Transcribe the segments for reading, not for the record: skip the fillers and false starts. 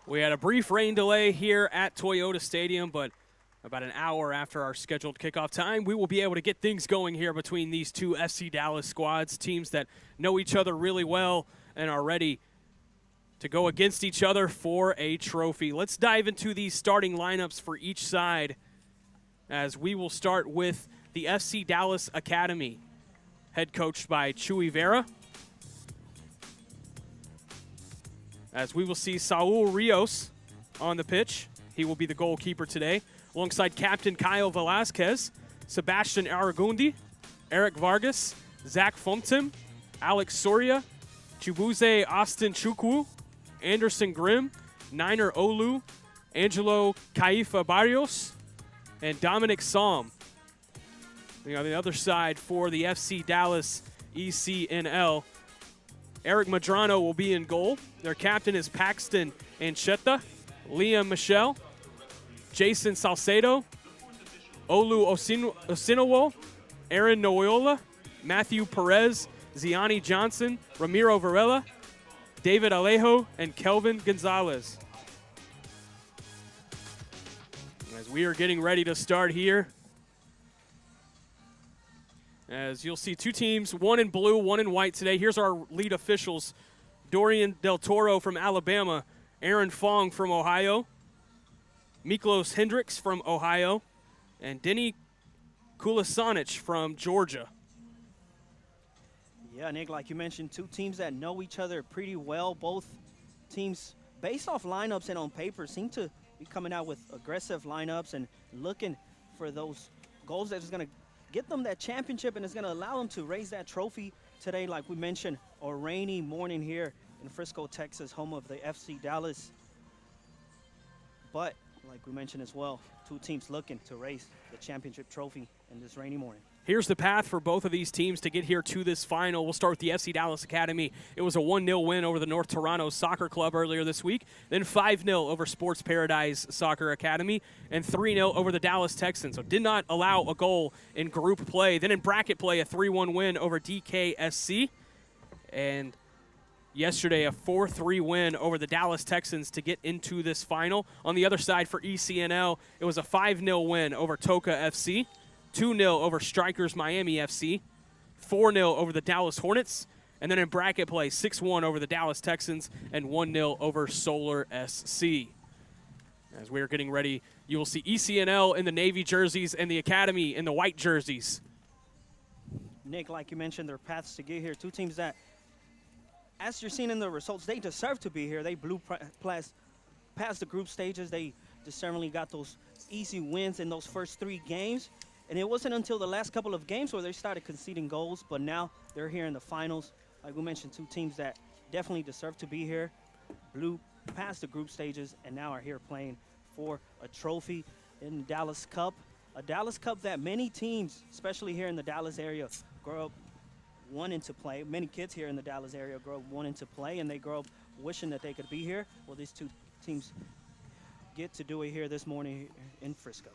We had a brief rain delay here at Toyota Stadium, but about an hour after our scheduled kickoff time, we will be able to get things going here between these two FC Dallas squads, teams that know each other really well and are ready to go against each other for a trophy. Let's dive into these starting lineups for each side, as we will start with the FC Dallas Academy, head coached by Chuy Vera. As we will see Saul Rios on the pitch. He will be the goalkeeper today, alongside Captain Kyle Velasquez, Sebastian Aragundi, Eric Vargas, Zach Fomtim, Alex Soria, Chibuze Austin Chukwu, Anderson Grimm, Niner Olu, Angelo Caifa Barrios, and Dominic Psalm. On the other side for the FC Dallas ECNL, Eric Madrano will be in goal. Their captain is Paxton Ancheta, Liam Michel, Jason Salcedo, Olu Osinowo, Aaron Noyola, Matthew Perez, Ziani Johnson, Ramiro Varela, David Alejo, and Kelvin Gonzalez. As we are getting ready to start here, as you'll see two teams, one in blue, one in white today. Here's our lead officials: Dorian Del Toro from Alabama, Aaron Fong from Ohio, Miklos Hendricks from Ohio, and Denny Kulasanic from Georgia. Yeah, Nick, like you mentioned, two teams that know each other pretty well. Both teams, based off lineups and on paper, seem to be coming out with aggressive lineups and looking for those goals that is going to get them that championship and is going to allow them to raise that trophy today. Like we mentioned, a rainy morning here in Frisco, Texas, home of the FC Dallas. But like we mentioned as well, two teams looking to raise the championship trophy in this rainy morning. Here's the path for both of these teams to get here to this final. We'll start with the FC Dallas Academy. It was a 1-0 win over the North Toronto Soccer Club earlier this week, then 5-0 over Sports Paradise Soccer Academy, and 3-0 over the Dallas Texans. So did not allow a goal in group play. Then in bracket play, a 3-1 win over DKSC, and yesterday a 4-3 win over the Dallas Texans to get into this final. On the other side for ECNL, it was a 5-0 win over Toca FC, 2-0 over Strikers Miami FC, 4-0 over the Dallas Hornets, and then in bracket play, 6-1 over the Dallas Texans and 1-0 over Solar SC. As we are getting ready, you will see ECNL in the navy jerseys and the Academy in the white jerseys. Nick, like you mentioned, their paths to get here, two teams that, as you're seeing in the results, they deserve to be here. They blew past the group stages. They just certainly got those easy wins in those first 3 games. And it wasn't until the last couple of games where they started conceding goals, but now they're here in the finals. Like we mentioned, two teams that definitely deserve to be here, blew past the group stages, and now are here playing for a trophy in the Dallas Cup. A Dallas Cup that many teams, especially here in the Dallas area, grow up wanting to play. Many kids here in the Dallas area grow up wanting to play, and they grow up wishing that they could be here. Well, these two teams get to do it here this morning in Frisco.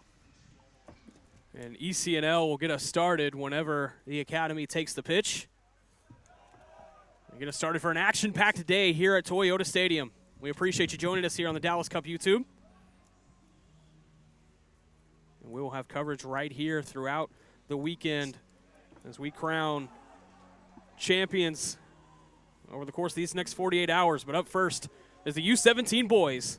And ECNL will get us started whenever the Academy takes the pitch. We're get us started for an action-packed day here at Toyota Stadium. We appreciate you joining us here on the Dallas Cup YouTube. And we will have coverage right here throughout the weekend as we crown champions over the course of these next 48 hours. But up first is the U17 boys.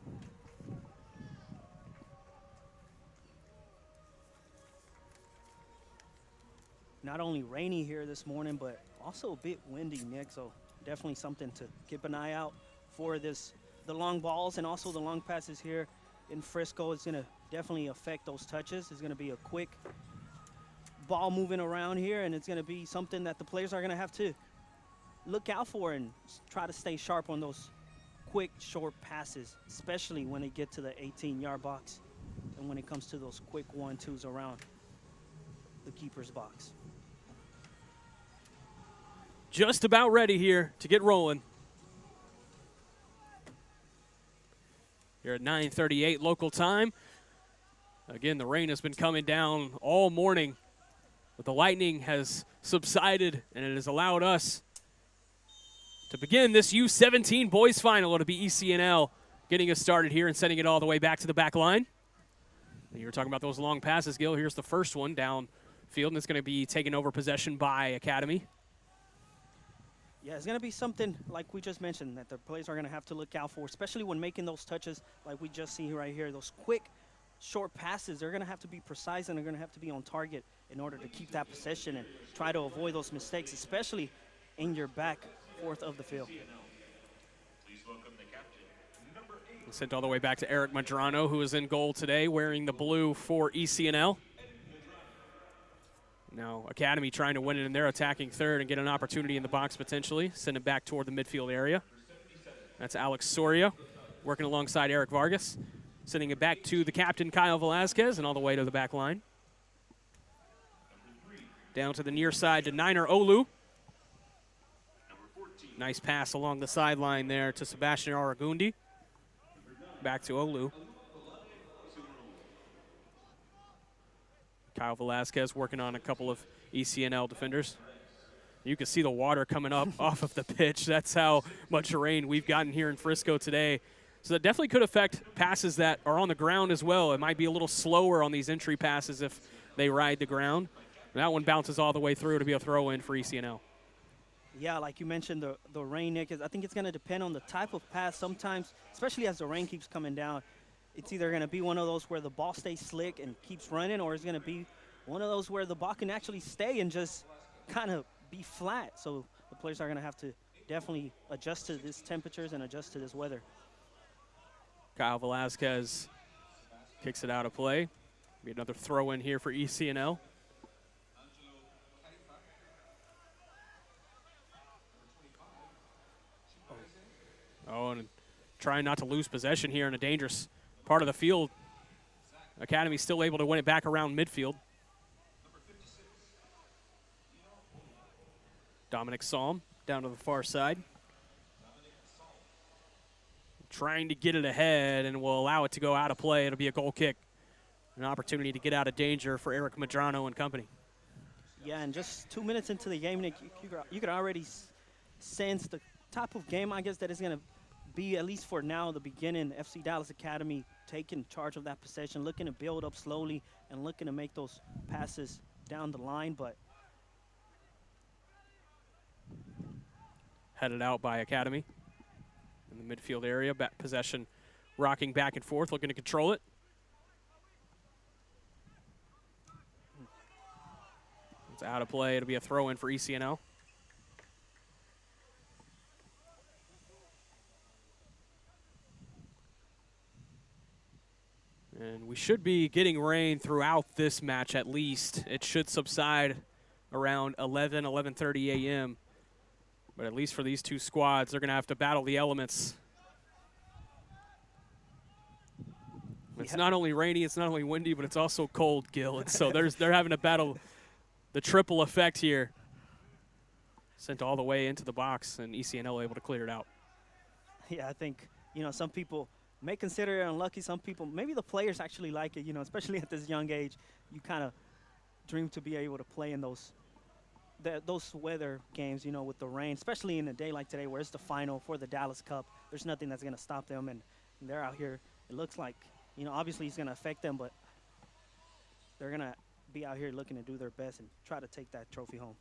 Not only rainy here this morning, but also a bit windy, Nick, so definitely something to keep an eye out for this. The long balls and also the long passes here in Frisco is going to definitely affect those touches. It's going to be a quick ball moving around here, and it's going to be something that the players are going to have to look out for and try to stay sharp on those quick, short passes, especially when they get to the 18-yard box and when it comes to those quick 1-2s around the keeper's box. Just about ready here to get rolling. Here at 9:38 local time. Again, the rain has been coming down all morning, but the lightning has subsided, and it has allowed us to begin this U17 boys final. It'll be ECNL getting us started here and sending it all the way back to the back line. You were talking about those long passes, Gil. Here's the first one downfield, and it's going to be taken over possession by Academy. Yeah, it's going to be something like we just mentioned that the players are going to have to look out for, especially when making those touches like we just see right here. Those quick, short passes, they're going to have to be precise and they're going to have to be on target in order to keep that possession and try to avoid those mistakes, especially in your back fourth of the field. Sent all the way back to Eric Madrano, who is in goal today, wearing the blue for ECNL. Now, Academy trying to win it in their attacking third and get an opportunity in the box potentially. Send it back toward the midfield area. That's Alex Soria working alongside Eric Vargas. Sending it back to the captain, Kyle Velasquez, and all the way to the back line. Down to the near side to Niner Olu. Nice pass along the sideline there to Sebastian Aragundi. Back to Olu. Kyle Velasquez working on a couple of ECNL defenders. You can see the water coming up off of the pitch. That's how much rain we've gotten here in Frisco today. So that definitely could affect passes that are on the ground as well. It might be a little slower on these entry passes if they ride the ground. And that one bounces all the way through to be a throw-in for ECNL. Yeah, like you mentioned, the rain, Nick, I think it's going to depend on the type of pass. Sometimes, especially as the rain keeps coming down, it's either going to be one of those where the ball stays slick and keeps running, or it's going to be one of those where the ball can actually stay and just kind of be flat. So the players are going to have to definitely adjust to these temperatures and adjust to this weather. Kyle Velasquez kicks it out of play. Be another throw in here for ECNL. Oh, and trying not to lose possession here in a dangerous part of the field. Academy still able to win it back around midfield. Dominic Salm down to the far side. Trying to get it ahead and will allow it to go out of play. It'll be a goal kick. An opportunity to get out of danger for Eric Madrano and company. Yeah, and just 2 minutes into the game, Nick, you could already sense the type of game, I guess, that is going to be, at least for now, the beginning. FC Dallas Academy taking charge of that possession, looking to build up slowly and looking to make those passes down the line, but headed out by Academy in the midfield area. Back possession rocking back and forth, looking to control it. It's out of play. It'll be a throw-in for ECNL. And we should be getting rain throughout this match at least. It should subside around 11:30 a.m. But at least for these two squads, they're going to have to battle the elements. It's not only rainy, it's not only windy, but it's also cold, Gil. And so they're having to battle the triple effect here. Sent all the way into the box, and ECNL able to clear it out. Yeah, I think, some people may consider it unlucky. Some people, maybe the players actually like it, especially at this young age. You kind of dream to be able to play in those weather games, with the rain, especially in a day like today where it's the final for the Dallas Cup. There's nothing that's going to stop them, and they're out here. It looks like, obviously it's going to affect them, but they're going to be out here looking to do their best and try to take that trophy home.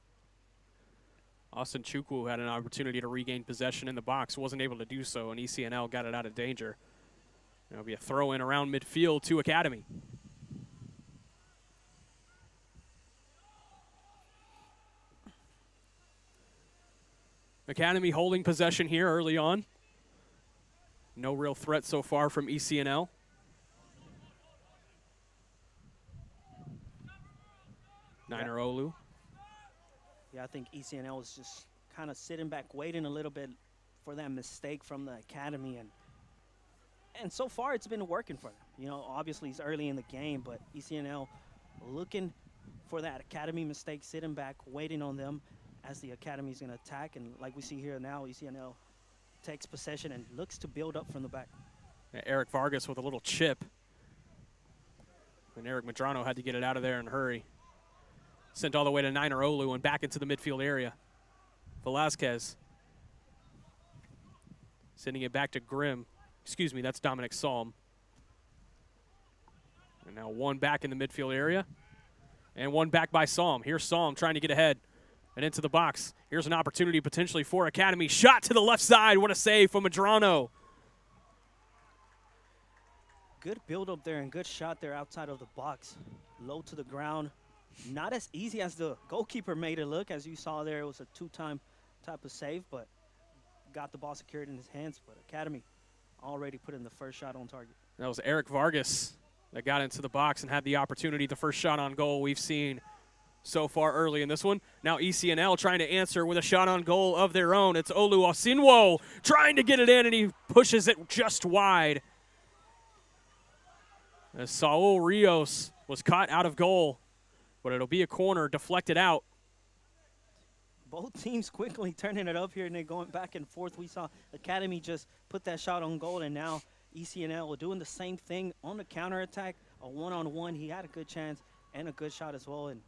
Austin Chukwu had an opportunity to regain possession in the box, wasn't able to do so, and ECNL got it out of danger. It'll be a throw-in around midfield to Academy. Academy holding possession here early on. No real threat so far from ECNL. Niner Olu. Yeah, I think ECNL is just kind of sitting back, waiting a little bit for that mistake from the Academy. And so far, it's been working for them. Obviously, it's early in the game, but ECNL looking for that Academy mistake, sitting back, waiting on them as the Academy is going to attack. And like we see here now, ECNL takes possession and looks to build up from the back. Eric Vargas with a little chip. And Eric Madrano had to get it out of there in a hurry. Sent all the way to Niner Olu and back into the midfield area. Velasquez sending it back to Grimm. Excuse me, that's Dominic Salm. And now one back in the midfield area. And one back by Salm. Here's Salm trying to get ahead and into the box. Here's an opportunity potentially for Academy. Shot to the left side. What a save from Madrano. Good build up there and good shot there outside of the box. Low to the ground. Not as easy as the goalkeeper made it look. As you saw there, it was a two-time type of save, but got the ball secured in his hands. But Academy already put in the first shot on target. That was Eric Vargas that got into the box and had the opportunity. The first shot on goal we've seen so far early in this one. Now ECNL trying to answer with a shot on goal of their own. It's Olu Osinwo trying to get it in, and he pushes it just wide. As Saul Rios was caught out of goal, but it'll be a corner deflected out. Both teams quickly turning it up here, and they're going back and forth. We saw Academy just put that shot on goal, and now ECNL doing the same thing on the counterattack, a one-on-one. He had a good chance and a good shot as well, and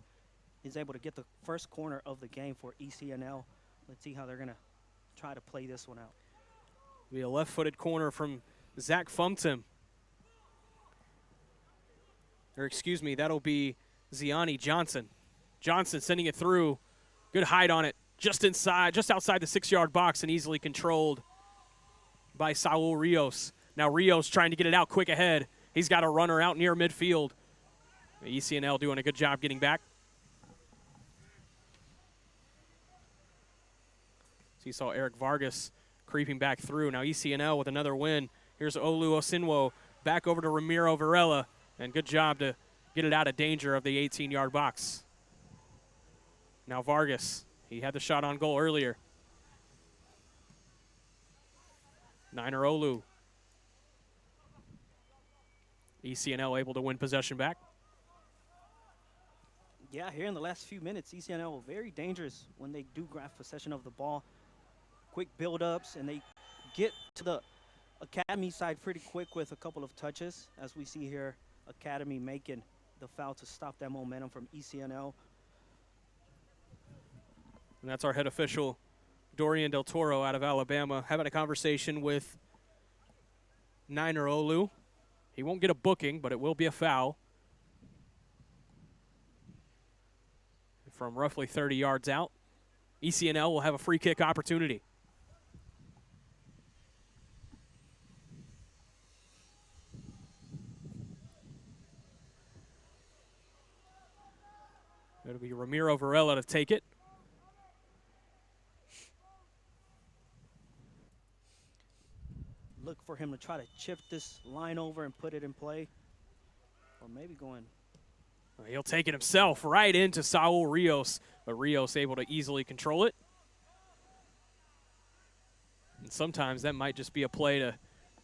he's able to get the first corner of the game for ECNL. Let's see how they're going to try to play this one out. Be a left-footed corner from Zach Fumpton. Or excuse me, that'll be Ziani Johnson. Johnson sending it through. Good height on it. Just inside, just outside the 6-yard box and easily controlled by Saul Rios. Now Rios trying to get it out quick ahead. He's got a runner out near midfield. The ECNL doing a good job getting back. So you saw Eric Vargas creeping back through. Now ECNL with another win. Here's Olu Osinwo back over to Ramiro Varela. And good job to get it out of danger of the 18-yard box. Now Vargas, he had the shot on goal earlier. Niner Olu. ECNL able to win possession back. Yeah, here in the last few minutes, ECNL very dangerous when they do grab possession of the ball. Quick build-ups, and they get to the Academy side pretty quick with a couple of touches, as we see here. Academy making the foul to stop that momentum from ECNL. And that's our head official, Dorian Del Toro out of Alabama, having a conversation with Niner Olu. He won't get a booking, but it will be a foul. From roughly 30 yards out, ECNL will have a free kick opportunity. It'll be Ramiro Varela to take it. Look for him to try to chip this line over and put it in play. Or maybe going. He'll take it himself right into Saul Rios, but Rios able to easily control it. And sometimes that might just be a play to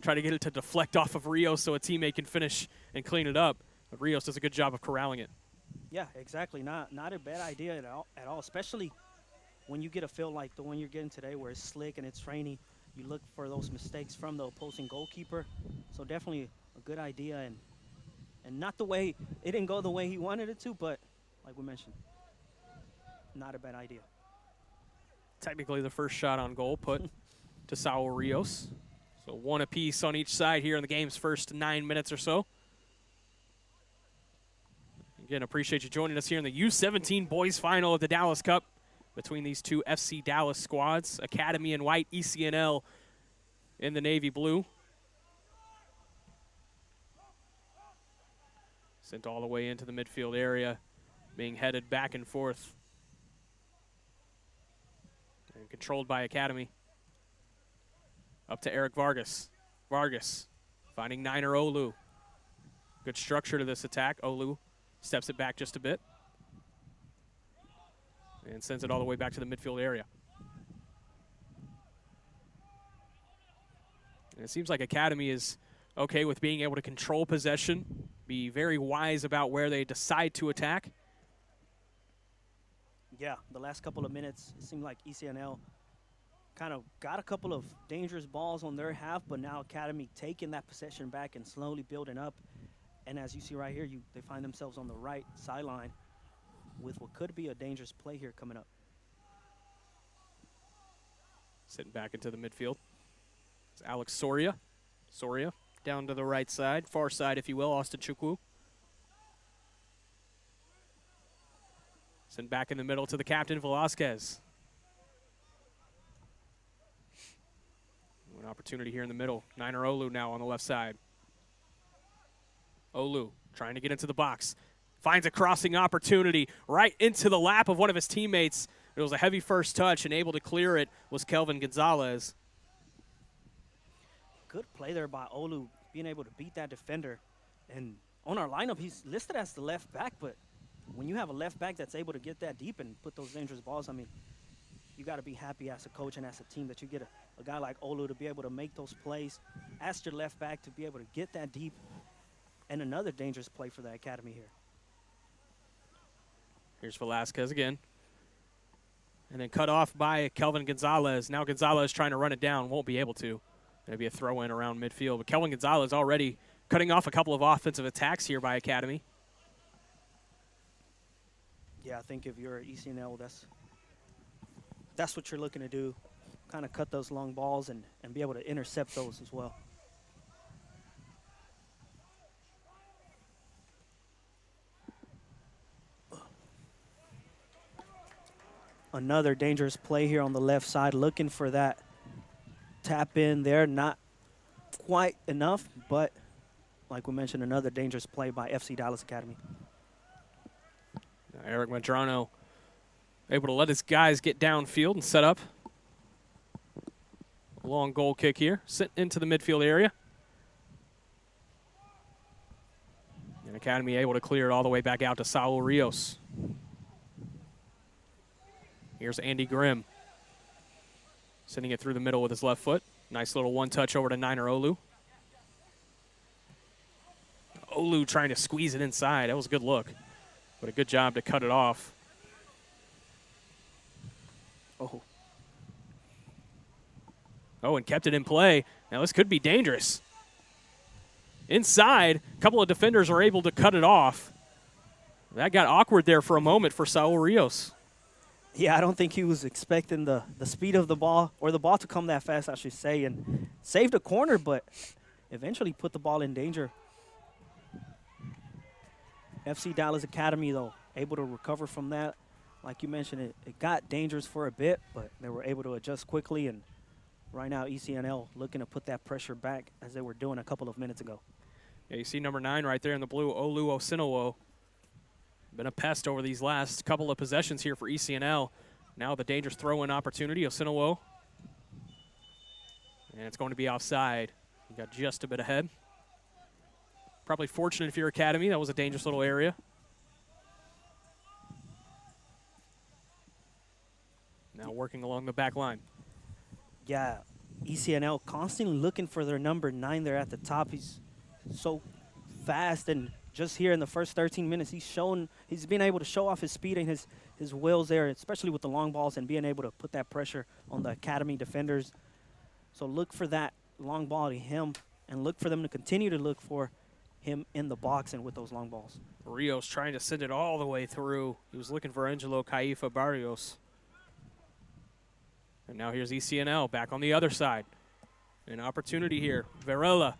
try to get it to deflect off of Rios so a teammate can finish and clean it up. But Rios does a good job of corralling it. Yeah, exactly. Not a bad idea at all, especially when you get a field like the one you're getting today where it's slick and it's rainy. You look for those mistakes from the opposing goalkeeper. So definitely a good idea, and not the way – it didn't go the way he wanted it to, but like we mentioned, not a bad idea. Technically the first shot on goal put to Saul Rios. So one apiece on each side here in the game's first 9 minutes or so. Again, appreciate you joining us here in the U17 boys final of the Dallas Cup between these two FC Dallas squads, Academy in white, ECNL in the navy blue. Sent all the way into the midfield area, being headed back and forth. And controlled by Academy. Up to Eric Vargas. Vargas finding Niner Olu. Good structure to this attack. Olu steps it back just a bit and sends it all the way back to the midfield area. And it seems like Academy is okay with being able to control possession, be very wise about where they decide to attack. Yeah, the last couple of minutes, it seemed like ECNL kind of got a couple of dangerous balls on their half, but now Academy taking that possession back and slowly building up. And as you see right here, they find themselves on the right sideline with what could be a dangerous play here coming up. Sitting back into the midfield. It's Alex Soria. Soria down to the right side, far side, if you will, Austin Chukwu. Send back in the middle to the captain, Velasquez. An opportunity here in the middle. Niner Olu now on the left side. Olu trying to get into the box. Finds a crossing opportunity right into the lap of one of his teammates. It was a heavy first touch, and able to clear it was Kelvin Gonzalez. Good play there by Olu, being able to beat that defender. And on our lineup, he's listed as the left back, but when you have a left back that's able to get that deep and put those dangerous balls, I mean, you got to be happy as a coach and as a team that you get a guy like Olu to be able to make those plays. Ask your left back to be able to get that deep. And another dangerous play for the academy here. Here's Velasquez again. And then cut off by Kelvin Gonzalez. Now Gonzalez trying to run it down, won't be able to. Maybe a throw in around midfield. But Kelvin Gonzalez already cutting off a couple of offensive attacks here by Academy. Yeah, I think if you're at ECNL, that's what you're looking to do. Kind of cut those long balls and be able to intercept those as well. Another dangerous play here on the left side, looking for that tap in there. Not quite enough, but like we mentioned, another dangerous play by FC Dallas Academy. Now Eric Medrano able to let his guys get downfield and set up. A long goal kick here, sent into the midfield area. And Academy able to clear it all the way back out to Saul Rios. Here's Andy Grimm. Sending it through the middle with his left foot. Nice little one touch over to Niner Olu. Olu trying to squeeze it inside. That was a good look. But a good job to cut it off. Oh, and kept it in play. Now this could be dangerous. Inside, a couple of defenders are able to cut it off. That got awkward there for a moment for Saul Rios. Yeah, I don't think he was expecting the speed of the ball, or the ball to come that fast, I should say, and saved a corner, but eventually put the ball in danger. FC Dallas Academy, though, able to recover from that. Like you mentioned, it got dangerous for a bit, but they were able to adjust quickly, and right now ECNL looking to put that pressure back as they were doing a couple of minutes ago. Yeah, you see number 9 right there in the blue, Olu Osinowo. Been a pest over these last couple of possessions here for ECNL. Now the dangerous throw-in opportunity, Osinowo. And it's going to be offside. He got just a bit ahead. Probably fortunate if you're Academy. That was a dangerous little area. Now working along the back line. Yeah, ECNL constantly looking for their number 9 there at the top. He's so fast, and just here in the first 13 minutes, he's been able to show off his speed and his wheels there, especially with the long balls and being able to put that pressure on the Academy defenders. So look for that long ball to him, and look for them to continue to look for him in the box and with those long balls. Rios trying to send it all the way through. He was looking for Angelo Caifa Barrios. And now here's ECNL back on the other side. An opportunity here. Varela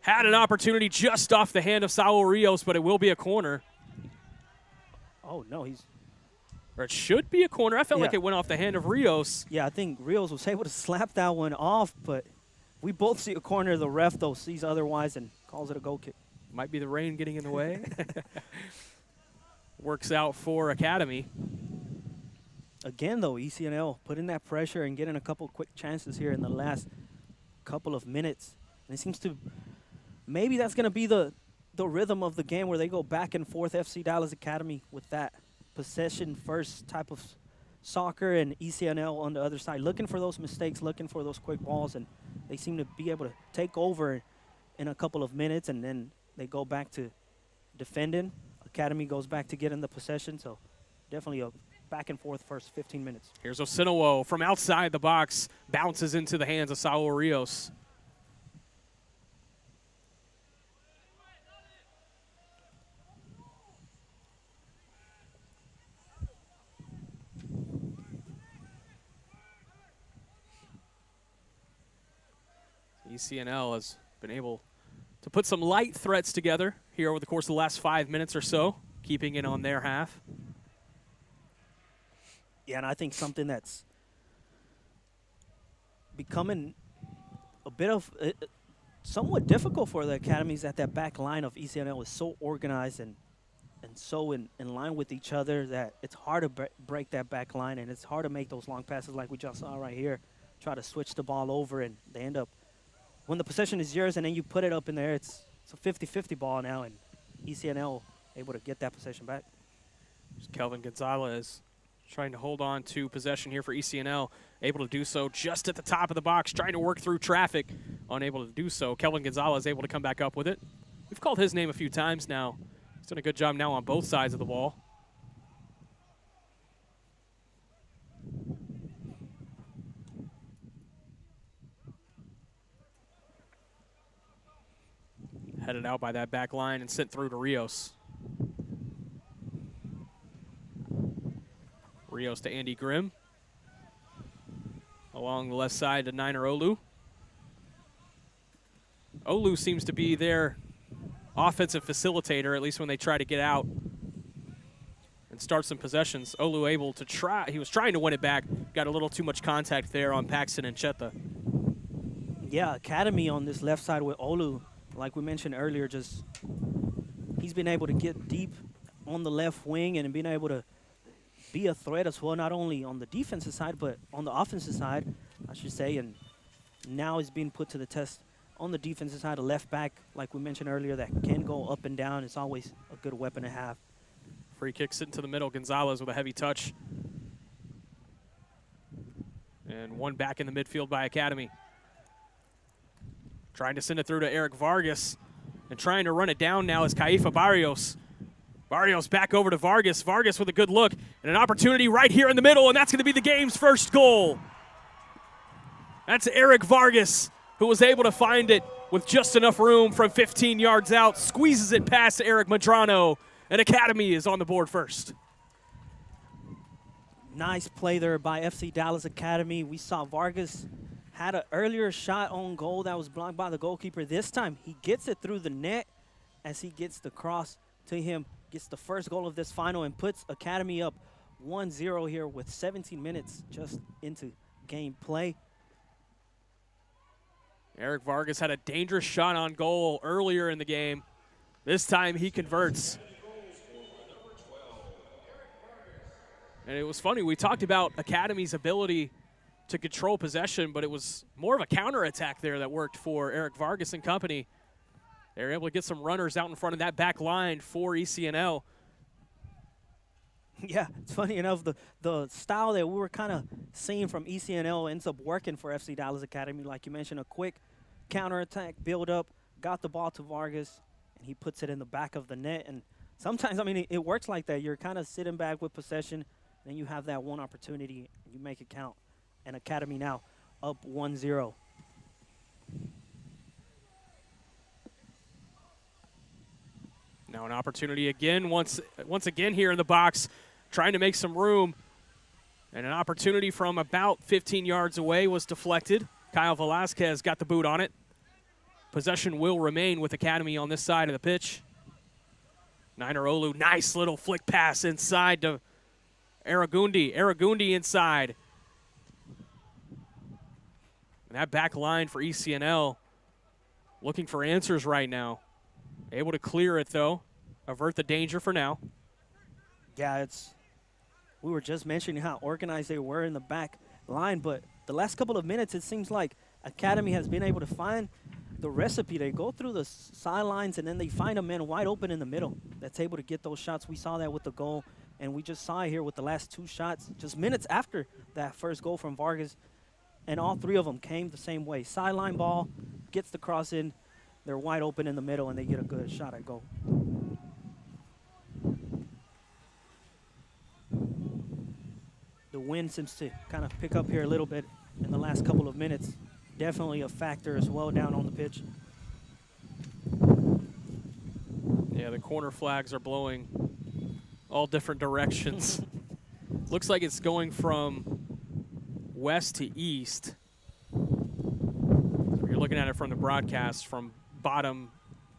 had an opportunity just off the hand of Saul Rios, but it will be a corner. Oh, no, Or it should be a corner. I felt like it went off the hand of Rios. Yeah, I think Rios was able to slap that one off, but we both see a corner. The ref, though, sees otherwise and calls it a goal kick. Might be the rain getting in the way. Works out for Academy. Again, though, ECNL putting that pressure and getting a couple quick chances here in the last couple of minutes. And it seems to maybe that's going to be the rhythm of the game, where they go back and forth, FC Dallas Academy, with that possession-first type of soccer, and ECNL on the other side looking for those mistakes, looking for those quick balls, and they seem to be able to take over in a couple of minutes, and then they go back to defending. Academy goes back to getting the possession, so definitely a back and forth first 15 minutes. Here's Osinowo from outside the box, bounces into the hands of Saul Rios. ECNL has been able to put some light threats together here over the course of the last 5 minutes or so, keeping it on their half. Yeah, and I think something that's becoming a bit of somewhat difficult for the academies at that back line of ECNL is so organized and so in line with each other that it's hard to break that back line, and it's hard to make those long passes like we just saw right here. Try to switch the ball over, and they end up, when the possession is yours and then you put it up in there, it's a 50-50 ball now, and ECNL able to get that possession back. Kelvin Gonzalez trying to hold on to possession here for ECNL, able to do so just at the top of the box, trying to work through traffic, unable to do so. Kelvin Gonzalez able to come back up with it. We've called his name a few times now. He's done a good job now on both sides of the ball. Headed out by that back line and sent through to Rios. Rios to Andy Grimm. Along the left side to Niner Olu. Olu seems to be their offensive facilitator, at least when they try to get out and start some possessions. Olu able to try. He was trying to win it back. Got a little too much contact there on Paxton and Cheta. Yeah, Academy on this left side with Olu, like we mentioned earlier, just he's been able to get deep on the left wing and being able to be a threat as well, not only on the defensive side, but on the offensive side, I should say. And now he's being put to the test on the defensive side, a left back, like we mentioned earlier, that can go up and down. It's always a good weapon to have. Free kick sitting to the middle. Gonzalez with a heavy touch. And one back in the midfield by Academy. Trying to send it through to Eric Vargas. And trying to run it down now is Caifa Barrios. Barrios back over to Vargas. Vargas with a good look and an opportunity right here in the middle, and that's going to be the game's first goal. That's Eric Vargas, who was able to find it with just enough room from 15 yards out, squeezes it past Eric Madrano, and Academy is on the board first. Nice play there by FC Dallas Academy. We saw Vargas had an earlier shot on goal that was blocked by the goalkeeper. This time he gets it through the net as he gets the cross to him, gets the first goal of this final, and puts Academy up 1-0 here with 17 minutes just into game play. Eric Vargas had a dangerous shot on goal earlier in the game. This time he converts. And it was funny, we talked about Academy's ability to control possession, but it was more of a counterattack there that worked for Eric Vargas and company. They were able to get some runners out in front of that back line for ECNL. Yeah, it's funny enough, the style that we were kind of seeing from ECNL ends up working for FC Dallas Academy. Like you mentioned, a quick counterattack, build up, got the ball to Vargas, and he puts it in the back of the net. And sometimes, I mean, it works like that. You're kind of sitting back with possession, and you have that one opportunity, and you make it count. And Academy now up 1-0. Now an opportunity again, once again here in the box, trying to make some room. And an opportunity from about 15 yards away was deflected. Kyle Velasquez got the boot on it. Possession will remain with Academy on this side of the pitch. Niner Olu, nice little flick pass inside to Aragundi. Aragundi inside. And that back line for ECNL looking for answers right now. Able to clear it, though. Avert the danger for now. Yeah, we were just mentioning how organized they were in the back line, but the last couple of minutes, it seems like Academy has been able to find the recipe. They go through the sidelines, and then they find a man wide open in the middle that's able to get those shots. We saw that with the goal, and we just saw it here with the last two shots, just minutes after that first goal from Vargas, and all three of them came the same way. Sideline ball, gets the cross in, they're wide open in the middle, and they get a good shot at goal. The wind seems to kind of pick up here a little bit in the last couple of minutes. Definitely a factor as well down on the pitch. Yeah, the corner flags are blowing all different directions. Looks like it's going from west to east. So you're looking at it from the broadcast, from bottom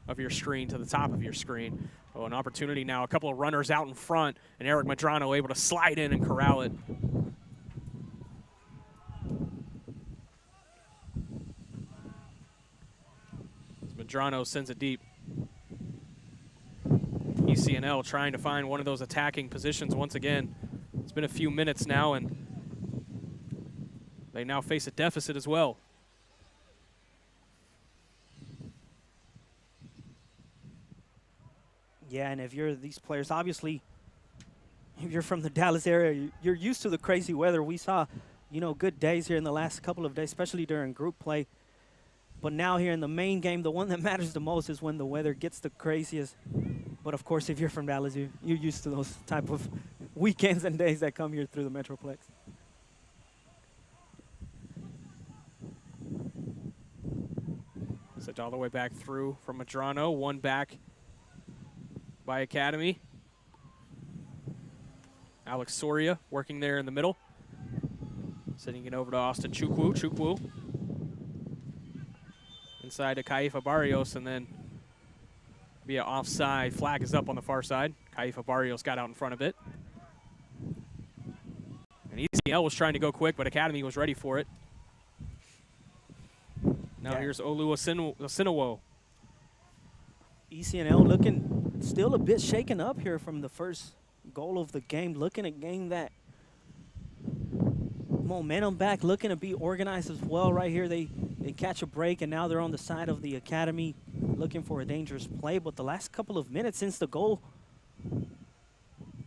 of your screen to the top of your screen. Oh, an opportunity now. A couple of runners out in front, and Eric Medrano able to slide in and corral it. Medrano sends it deep. ECNL trying to find one of those attacking positions once again. It's been a few minutes now, and they now face a deficit as well. Yeah, and if you're these players, obviously, if you're from the Dallas area, you're used to the crazy weather. We saw, you know, good days here in the last couple of days, especially during group play. But now here in the main game, the one that matters the most is when the weather gets the craziest. But, of course, if you're from Dallas, you're used to those type of weekends and days that come here through the Metroplex. Sent all the way back through from Medrano. One back by Academy. Alex Soria working there in the middle. Sending it over to Austin Chukwu. Chukwu inside to Kaifa Barrios, and then via offside. Flag is up on the far side. Kaifa Barrios got out in front of it. And ECL was trying to go quick, but Academy was ready for it. Now here's Olu Osinowo. ECNL looking still a bit shaken up here from the first goal of the game, looking to gain that momentum back, looking to be organized as well right here. They catch a break, and now they're on the side of the Academy looking for a dangerous play. But the last couple of minutes since the goal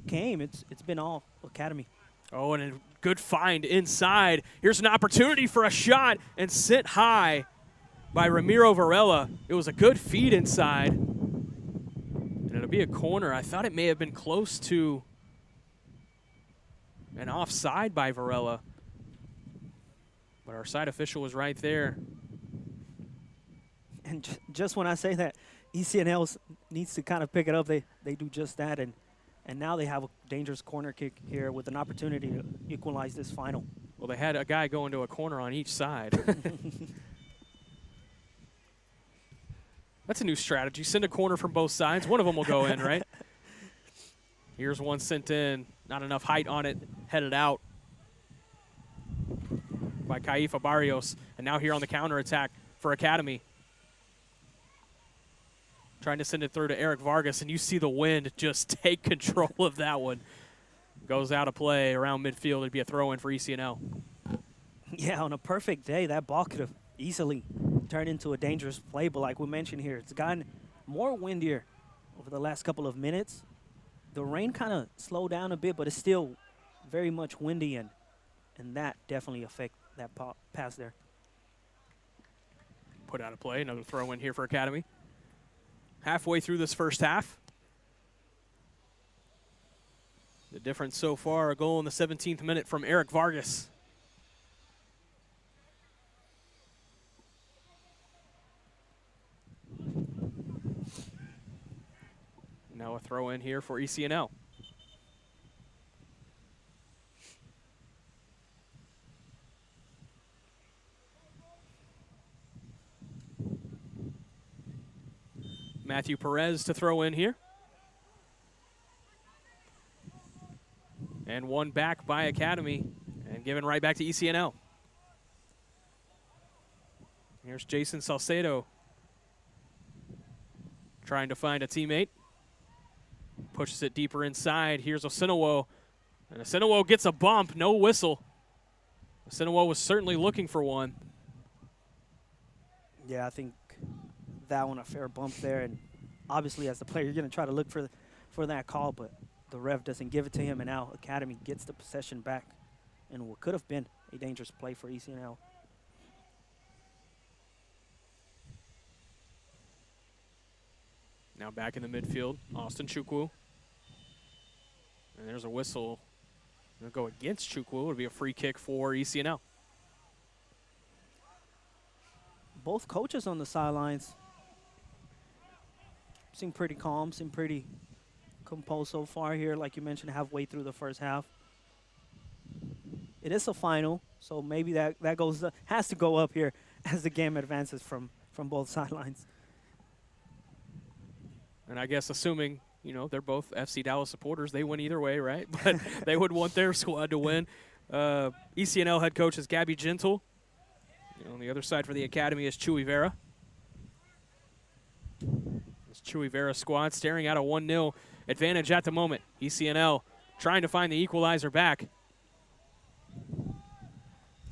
came, it's been all Academy. Oh, and a good find inside. Here's an opportunity for a shot, and sent high by Ramiro Varela. It was a good feed inside. And it'll be a corner. I thought it may have been close to an offside by Varela. But our side official was right there. And just when I say that, ECNL needs to kind of pick it up, they do just that. And now they have a dangerous corner kick here with an opportunity to equalize this final. Well, they had a guy go into a corner on each side. That's a new strategy. Send a corner from both sides. One of them will go in, right? Here's one sent in. Not enough height on it. Headed out by Kaifa Barrios. And now here on the counterattack for Academy. Trying to send it through to Eric Vargas, and you see the wind just take control of that one. Goes out of play around midfield. It'd be a throw-in for ECNL. Yeah, on a perfect day, that ball could have easily turned into a dangerous play. But like we mentioned here, it's gotten more windier over the last couple of minutes. The rain kind of slowed down a bit, but it's still very much windy, and that definitely affects that pass there. Put out of play. Another throw-in here for Academy. Halfway through this first half. The difference so far, a goal in the 17th minute from Eric Vargas. Now a throw in here for ECNL. Matthew Perez to throw in here. And one back by Academy and given right back to ECNL. Here's Jason Salcedo trying to find a teammate. Pushes it deeper inside. Here's Osinowo. And Osinowo gets a bump, no whistle. Osinowo was certainly looking for one. Yeah, I think that one a fair bump there. And obviously as the player, you're going to try to look for that call, but the ref doesn't give it to him, and now Academy gets the possession back in what could have been a dangerous play for ECNL. Now back in the midfield, Austin Chukwu. And there's a whistle. Going to go against Chukwu. It'll be a free kick for ECNL. Both coaches on the sidelines seem pretty calm, seem pretty composed so far here, like you mentioned, halfway through the first half. It is a final, so maybe that has to go up here as the game advances from both sidelines. And I guess assuming, you know, they're both FC Dallas supporters, they win either way, right? But they would want their squad to win. ECNL head coach is Gabby Gentle. On the other side for the academy is Chewy Vera. This Chewy Vera squad staring at a 1-0 advantage at the moment. ECNL trying to find the equalizer back.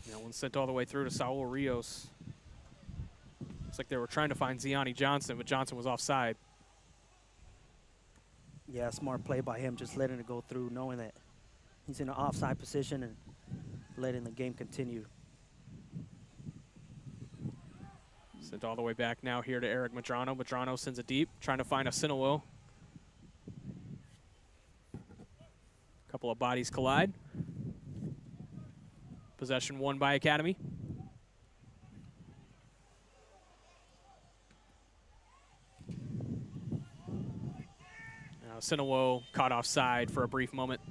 That one sent all the way through to Saul Rios. Looks like they were trying to find Ziani Johnson, but Johnson was offside. Yeah, smart play by him, just letting it go through, knowing that he's in an offside position and letting the game continue. Sent all the way back now here to Eric Madrano. Madrano sends it deep, trying to find a Sinawil. A couple of bodies collide. Possession won by Academy. Now Sinawil caught offside for a brief moment.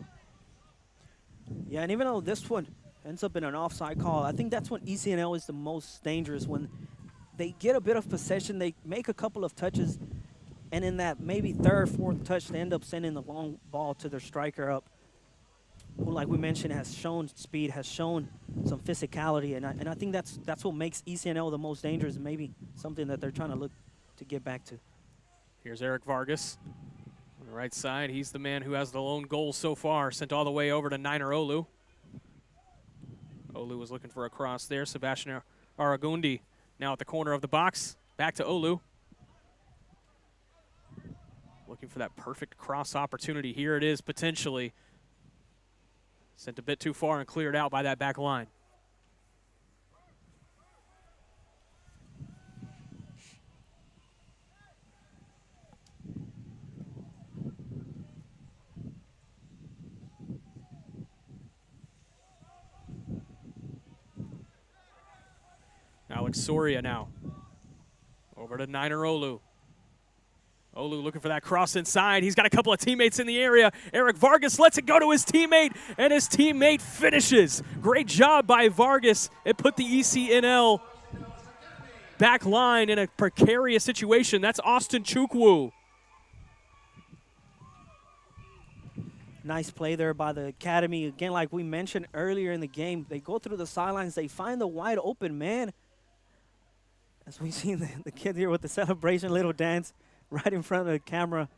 Yeah, and even though this one ends up in an offside call, I think that's when ECNL is the most dangerous, when they get a bit of possession, they make a couple of touches, and in that maybe third, fourth touch, they end up sending the long ball to their striker up, who, like we mentioned, has shown speed, has shown some physicality, and I think that's what makes ECNL the most dangerous, and maybe something that they're trying to look to get back to. Here's Eric Vargas on the right side. He's the man who has the lone goal so far, sent all the way over to Niner Olu. Olu was looking for a cross there. Sebastian Aragundi now at the corner of the box. Back to Olu. Looking for that perfect cross opportunity. Here it is, potentially. Sent a bit too far and cleared out by that back line. Alex Soria now. Over to Niner Olu. Olu looking for that cross inside. He's got a couple of teammates in the area. Eric Vargas lets it go to his teammate, and his teammate finishes. Great job by Vargas. It put the ECNL back line in a precarious situation. That's Austin Chukwu. Nice play there by the academy. Again, like we mentioned earlier in the game, they go through the sidelines. They find the wide open man. As we see the kid here with the celebration little dance right in front of the camera.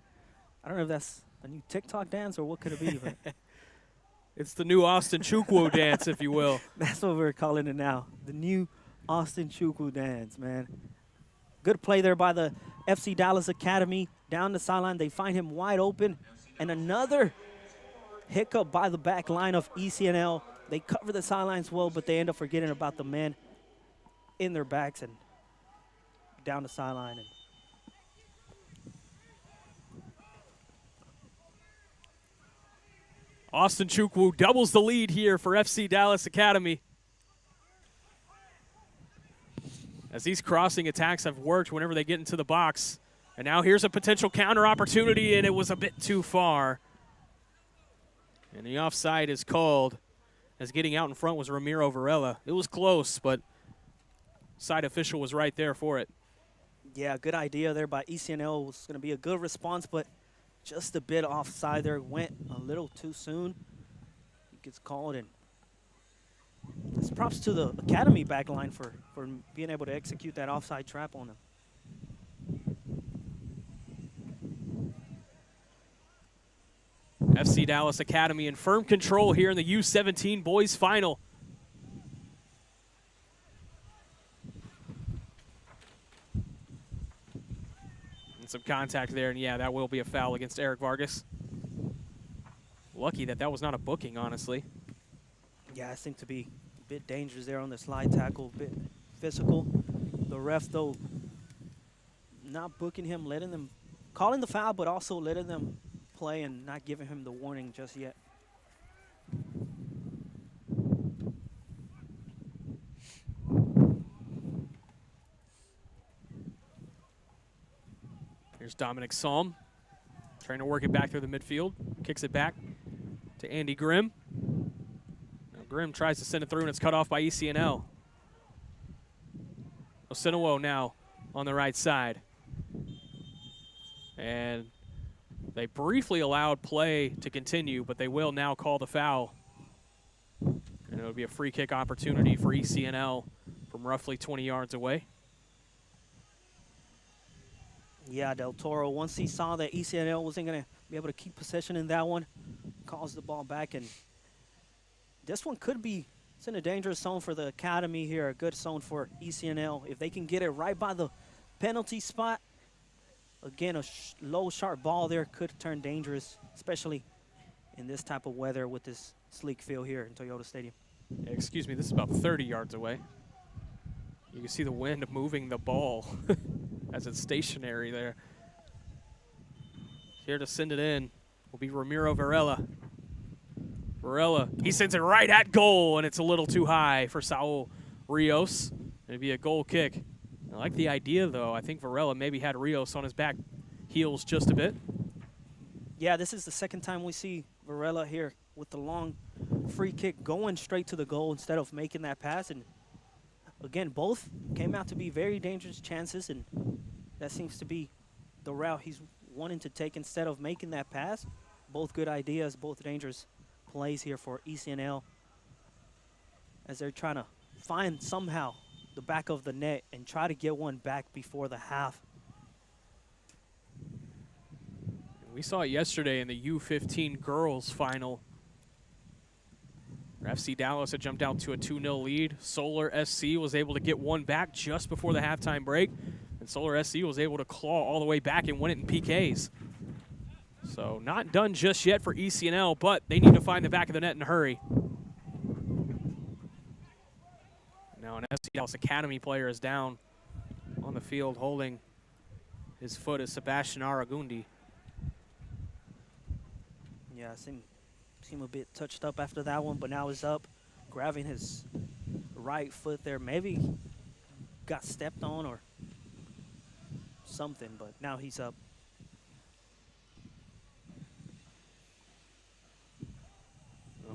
I don't know if that's a new TikTok dance or what could it be. But it's the new Austin Chukwu dance, if you will. That's what we're calling it now. The new Austin Chukwu dance, man. Good play there by the FC Dallas Academy. Down the sideline, they find him wide open. And another hiccup by the back line of ECNL. They cover the sidelines well, but they end up forgetting about the men in their backs and down the sideline. And Austin Chukwu doubles the lead here for FC Dallas Academy. As these crossing attacks have worked whenever they get into the box. And now here's a potential counter opportunity, and it was a bit too far. And the offside is called, as getting out in front was Ramiro Varela. It was close, but side official was right there for it. Yeah, good idea there by ECNL. It was going to be a good response, but just a bit offside there. Went a little too soon. It gets called, and it's props to the academy backline for being able to execute that offside trap on them. FC Dallas Academy in firm control here in the U17 boys final. And some contact there, and yeah, that will be a foul against Eric Vargas. Lucky that was not a booking, honestly. Yeah, I think to be a bit dangerous there on the slide tackle, a bit physical. The ref, though, not booking him, letting them, calling the foul, but also letting them play and not giving him the warning just yet. Here's Dominic Salm, trying to work it back through the midfield. Kicks it back to Andy Grimm. Now Grimm tries to send it through, and it's cut off by ECNL. Osinowo now on the right side. And they briefly allowed play to continue, but they will now call the foul. And it'll be a free kick opportunity for ECNL from roughly 20 yards away. Yeah, Del Toro, once he saw that ECNL wasn't going to be able to keep possession in that one, calls the ball back. And this one could be, it's in a dangerous zone for the Academy here, a good zone for ECNL. If they can get it right by the penalty spot, again, a low, sharp ball there could turn dangerous, especially in this type of weather with this sleek field here in Toyota Stadium. Excuse me, this is about 30 yards away. You can see the wind moving the ball as it's stationary there. Here to send it in will be Ramiro Varela. Varela, he sends it right at goal, and it's a little too high for Saul Rios. It'd be a goal kick. I like the idea, though. I think Varela maybe had Rios on his back heels just a bit. Yeah, this is the second time we see Varela here with the long free kick going straight to the goal instead of making that pass. And again, both came out to be very dangerous chances, and that seems to be the route he's wanting to take instead of making that pass. Both good ideas, both dangerous plays here for ECNL as they're trying to find somehow the back of the net and try to get one back before the half. We saw it yesterday in the U15 girls final. FC Dallas had jumped out to a 2-0 lead. Solar SC was able to get one back just before the halftime break, and Solar SC was able to claw all the way back and win it in PKs. So not done just yet for ECNL, but they need to find the back of the net in a hurry. Now an FC Dallas Academy player is down on the field holding his foot is Sebastian Aragundi. Yeah, seemed a bit touched up after that one, but now he's up, grabbing his right foot there. Maybe got stepped on or something, but now he's up.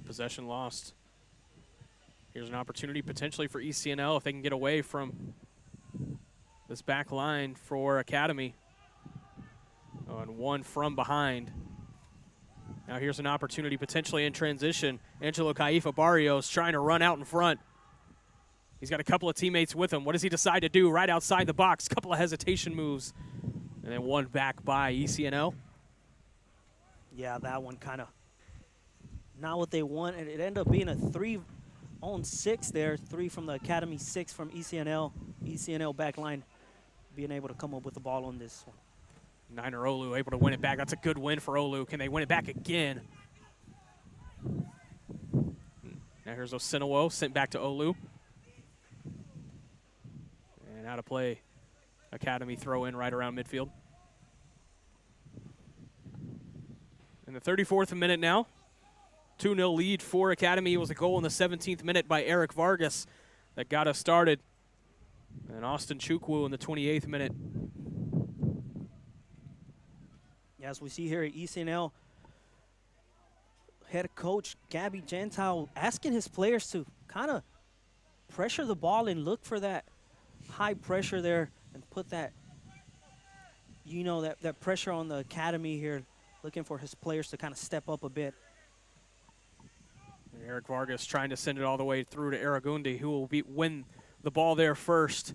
Possession lost. Here's an opportunity potentially for ECNL if they can get away from this back line for Academy. Oh, and one from behind. Now here's an opportunity potentially in transition. Angelo Caifa Barrios trying to run out in front. He's got a couple of teammates with him. What does he decide to do right outside the box? Couple of hesitation moves. And then one back by ECNL. Yeah, that one kind of not what they want. And it ended up being a 3-on-6 there. 3 from the Academy, 6 from ECNL. ECNL back line being able to come up with the ball on this one. Niner Olu able to win it back. That's a good win for Olu. Can they win it back again? Now here's Osinowo sent back to Olu. And out of play. Academy throw in right around midfield. In the 34th minute now. 2-0 lead for Academy. It was a goal in the 17th minute by Eric Vargas that got us started. And Austin Chukwu in the 28th minute. As we see here at ECNL, head coach Gabby Gentile asking his players to kind of pressure the ball and look for that high pressure there and put that, you know, that pressure on the Academy here, looking for his players to kind of step up a bit. And Eric Vargas trying to send it all the way through to Aragundi, who will win the ball there first.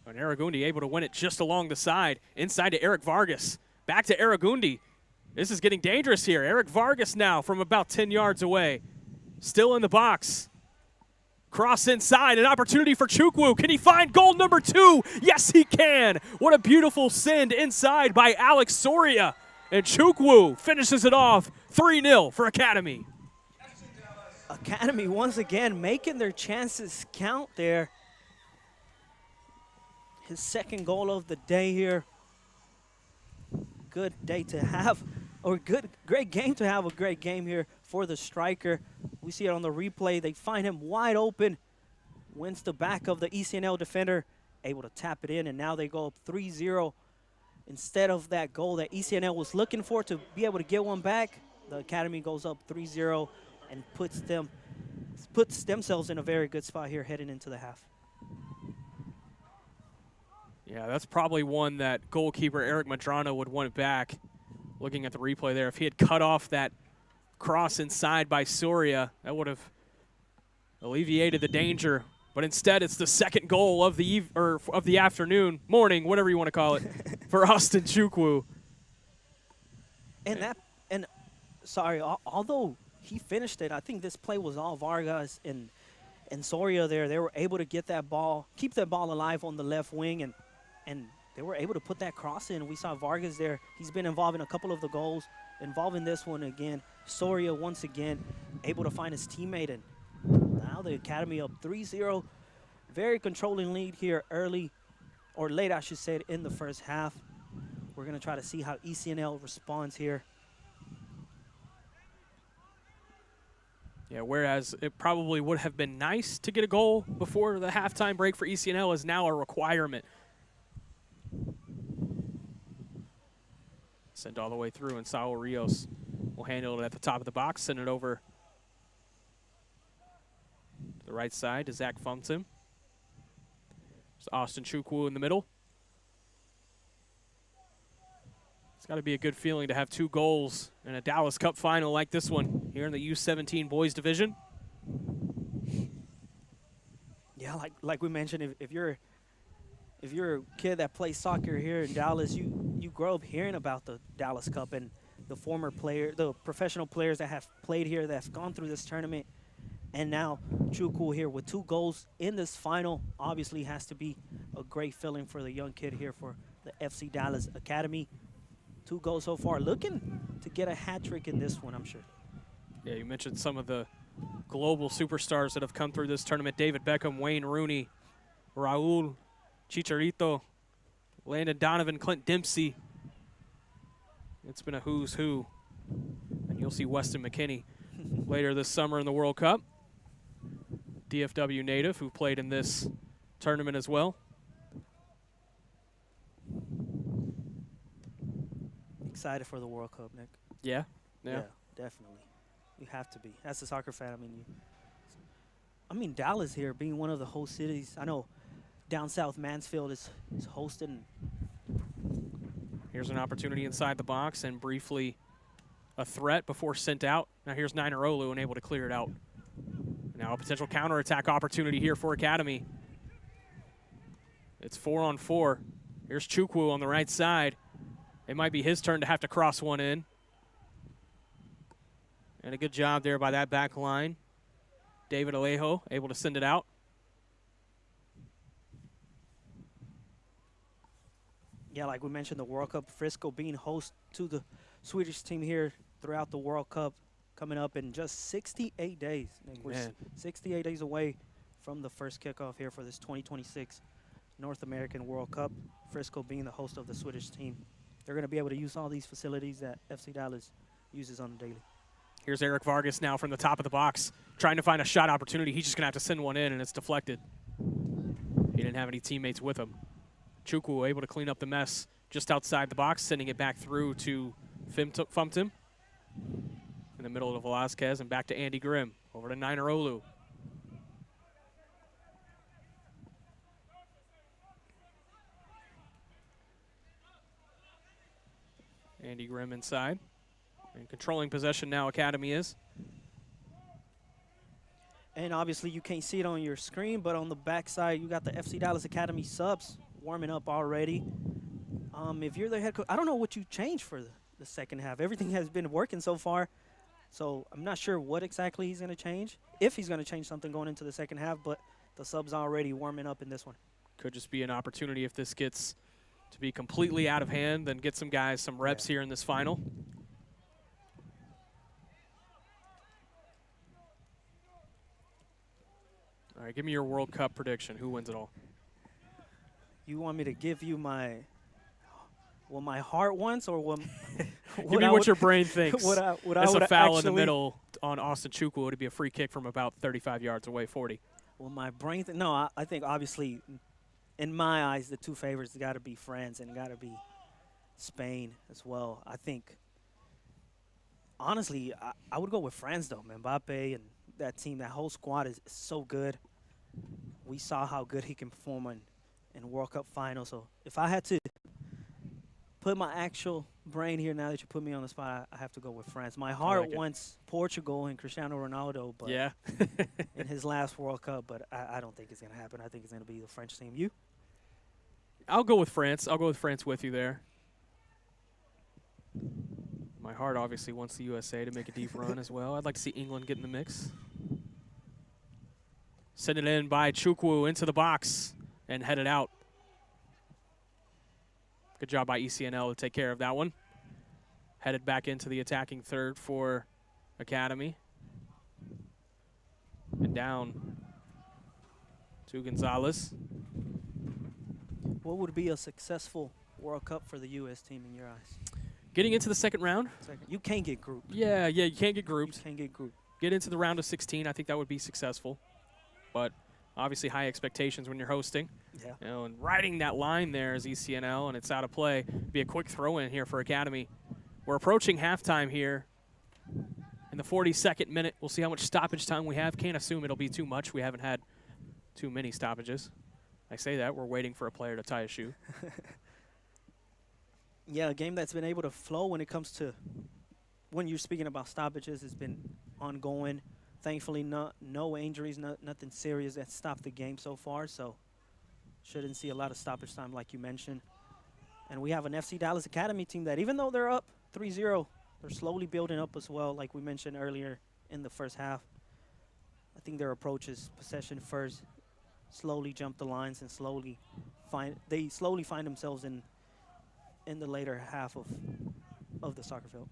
And Aragundi able to win it just along the side, inside to Eric Vargas. Back to Aragundi. This is getting dangerous here. Eric Vargas now from about 10 yards away. Still in the box. Cross inside, an opportunity for Chukwu. Can he find goal number 2? Yes, he can. What a beautiful send inside by Alex Soria. And Chukwu finishes it off 3-0 for Academy. Academy once again making their chances count there. His second goal of the day here. Good day to have, or great game to have a great game here for the striker. We see it on the replay. They find him wide open. Wins the back of the ECNL defender. Able to tap it in, and now they go up 3-0. Instead of that goal that ECNL was looking for to be able to get one back, the Academy goes up 3-0 and puts themselves in a very good spot here heading into the half. Yeah, that's probably one that goalkeeper Eric Madrano would want it back. Looking at the replay there, if he had cut off that cross inside by Soria, that would have alleviated the danger. But instead, it's the second goal of the afternoon, morning, whatever you want to call it, for Austin Chukwu. And sorry, although he finished it, I think this play was all Vargas and Soria there. They were able to get that ball, keep that ball alive on the left wing, and they were able to put that cross in. We saw Vargas there. He's been involved in a couple of the goals, involved in this one again. Soria once again able to find his teammate, and now the Academy up 3-0. Very controlling lead here early, or late I should say, in the first half. We're going to try to see how ECNL responds here. Yeah, whereas it probably would have been nice to get a goal before the halftime break for ECNL is now a requirement. Sent all the way through, and Saul Rios will handle it at the top of the box, send it over to the right side to Zach Fumpton. There's Austin Chukwu in the middle. It's got to be a good feeling to have 2 goals in a Dallas Cup final like this one here in the U17 boys division. Yeah, like we mentioned, if you're a kid that plays soccer here in Dallas, you grow up hearing about the Dallas Cup and the professional players that have played here, that have gone through this tournament. And now Chukwu here with 2 goals in this final obviously has to be a great feeling for the young kid here for the FC Dallas Academy. 2 goals so far, looking to get a hat trick in this one, I'm sure. Yeah, you mentioned some of the global superstars that have come through this tournament. David Beckham, Wayne Rooney, Raul, Chicharito, Landon Donovan, Clint Dempsey. It's been a who's who. And you'll see Weston McKinney later this summer in the World Cup. DFW native who played in this tournament as well. Excited for the World Cup, Nick. Yeah? Yeah, definitely. You have to be. As a soccer fan, I mean, Dallas here being one of the host cities. I know down south Mansfield is hosting. Here's an opportunity inside the box and briefly a threat before sent out. Now here's Nainarolu and able to clear it out. Now a potential counterattack opportunity here for Academy. It's 4-on-4. Here's Chukwu on the right side. It might be his turn to have to cross one in. And a good job there by that back line. David Alejo able to send it out. Yeah, like we mentioned, the World Cup, Frisco being host to the Swedish team here throughout the World Cup, coming up in just 68 days. We're 68 days away from the first kickoff here for this 2026 North American World Cup. Frisco being the host of the Swedish team. They're going to be able to use all these facilities that FC Dallas uses on a daily. Here's Eric Vargas now from the top of the box, trying to find a shot opportunity. He's just going to have to send one in, and it's deflected. He didn't have any teammates with him. Chukwu able to clean up the mess just outside the box, sending it back through to Fumpton. In the middle of Velasquez and back to Andy Grimm. Over to Nainarolu. Andy Grimm inside. And controlling possession now, Academy is. And obviously you can't see it on your screen, but on the backside you got the FC Dallas Academy subs warming up already. If you're the head coach, I don't know what you changed for the second half. Everything has been working so far, so I'm not sure what exactly he's going to change, if he's going to change something going into the second half, but the subs already warming up in this one. Could just be an opportunity if this gets to be completely out of hand, then get some guys some reps here in this final. All right, give me your World Cup prediction. Who wins it all? You want me to give you my heart wants, or what? Give me what your brain thinks. What I It's would a foul in actually, the middle on Austin Chukwu. It'd be a free kick from about 35 yards away, 40. Well, my brain no, I think obviously, in my eyes, the 2 favorites got to be France and got to be Spain as well. I think, honestly, I would go with France though. Mbappe and that team, that whole squad is so good. We saw how good he can perform in World Cup final. So if I had to put my actual brain here now that you put me on the spot, I have to go with France. My heart like it. wants Portugal and Cristiano Ronaldo, but Yeah. in his last World Cup, but I don't think it's going to happen. I think it's going to be the French team. You? I'll go with France. I'll go with France with you there. My heart obviously wants the USA to make a deep run as well. I'd like to see England get in the mix. Send it in by Chukwu into the box and head it out. Good job by ECNL to take care of that one. Headed back into the attacking third for Academy. And down to Gonzalez. What would be a successful World Cup for the U.S. team in your eyes? Getting into the second round. You can't get grouped. Yeah, you can't get grouped. You can't get grouped. Get into the round of 16. I think that would be successful. But obviously high expectations when you're hosting. Yeah. You know, and riding that line there is ECNL, and it's out of play. Be a quick throw in here for Academy. We're approaching halftime here in the 42nd minute. We'll see how much stoppage time we have. Can't assume it'll be too much. We haven't had too many stoppages. I say that. We're waiting for a player to tie a shoe. Yeah, a game that's been able to flow when it comes to when you're speaking about stoppages has been ongoing. Thankfully, no injuries, nothing serious that stopped the game so far. So shouldn't see a lot of stoppage time like you mentioned. And we have an FC Dallas Academy team that even though they're up 3-0, they're slowly building up as well, like we mentioned earlier in the first half. I think their approach is possession first, slowly jump the lines, and slowly find themselves in the later half of the soccer field.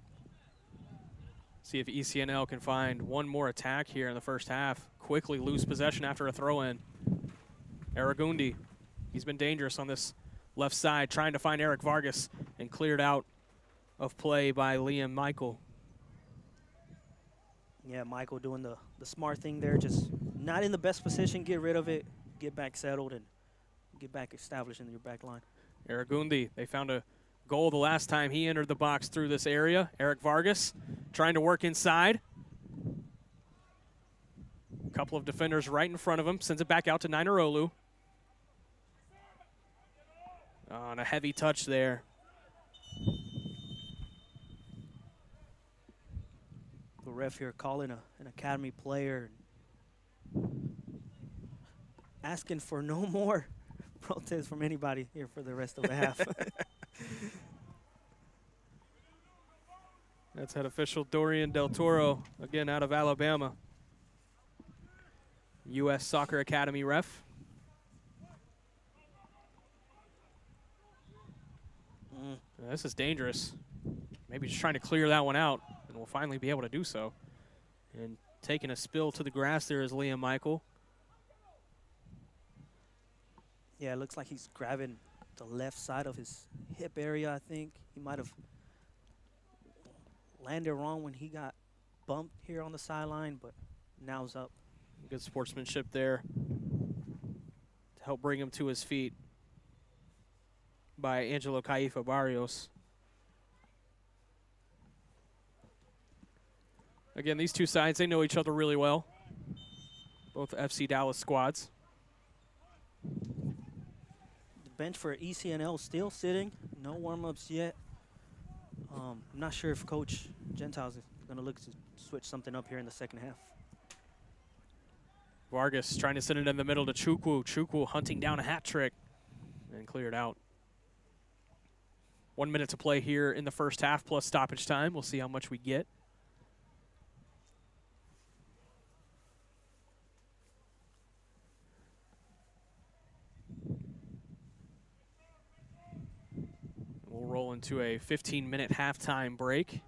See if ECNL can find one more attack here in the first half. Quickly lose possession after a throw-in. Aragundi, he's been dangerous on this left side, trying to find Eric Vargas, and cleared out of play by Liam Michael. Yeah, Michael doing the smart thing there, just not in the best position, get rid of it, get back settled, and get back established in your back line. Aragundi, they found a goal the last time he entered the box through this area. Eric Vargas trying to work inside. A couple of defenders right in front of him. Sends it back out to Nainarolu. On a heavy touch there. The ref here calling an Academy player, asking for no more protest from anybody here for the rest of the half. That's head official Dorian Del Toro, again out of Alabama. U.S. Soccer Academy ref. This is dangerous. Maybe just trying to clear that one out, and we'll finally be able to do so. And taking a spill to the grass there is Liam Michael. Yeah, it looks like he's grabbing the left side of his hip area, I think. He might have landed wrong when he got bumped here on the sideline, but now's up. Good sportsmanship there to help bring him to his feet by Angelo Caifa Barrios. Again, these two sides, they know each other really well. Both FC Dallas squads. The bench for ECNL still sitting. No warm-ups yet. I'm not sure if Coach Gentiles is going to look to switch something up here in the second half. Vargas trying to send it in the middle to Chukwu. Chukwu hunting down a hat trick and cleared out. 1 minute to play here in the first half plus stoppage time. We'll see how much we get. We'll roll into a 15-minute halftime break.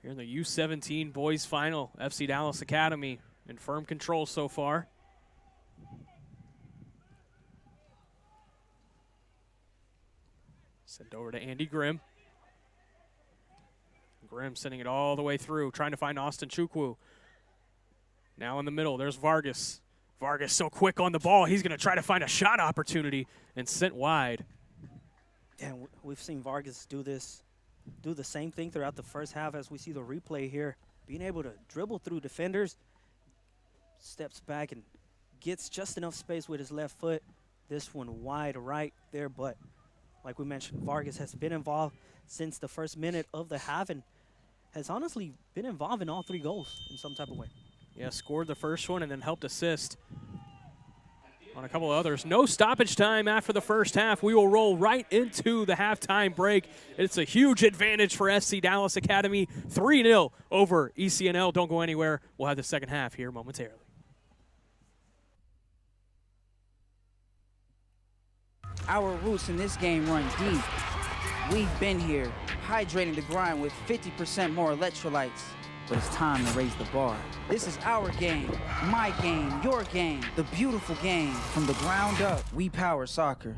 Here in the U17 boys final, FC Dallas Academy in firm control so far. Sent over to Andy Grimm. Grimm sending it all the way through, trying to find Austin Chukwu. Now in the middle, there's Vargas. Vargas so quick on the ball, he's going to try to find a shot opportunity and sent wide. Yeah, we've seen Vargas do the same thing throughout the first half as we see the replay here. Being able to dribble through defenders, steps back and gets just enough space with his left foot. This one wide right there, but like we mentioned, Vargas has been involved since the first minute of the half and has honestly been involved in all 3 goals in some type of way. Yeah, scored the first one and then helped assist on a couple of others. No stoppage time after the first half. We will roll right into the halftime break. It's a huge advantage for SC Dallas Academy. 3-0 over ECNL. Don't go anywhere. We'll have the second half here momentarily. Our roots in this game run deep. We've been here, hydrating the grind with 50% more electrolytes. But it's time to raise the bar. This is our game, my game, your game, the beautiful game. From the ground up, we power soccer.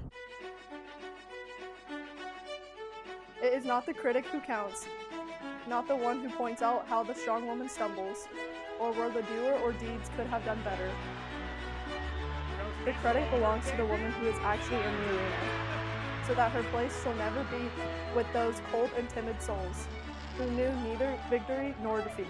It is not the critic who counts, not the one who points out how the strong woman stumbles, or where the doer or deeds could have done better. The credit belongs to the woman who is actually in the arena, so that her place shall never be with those cold and timid souls, who knew neither victory nor defeat.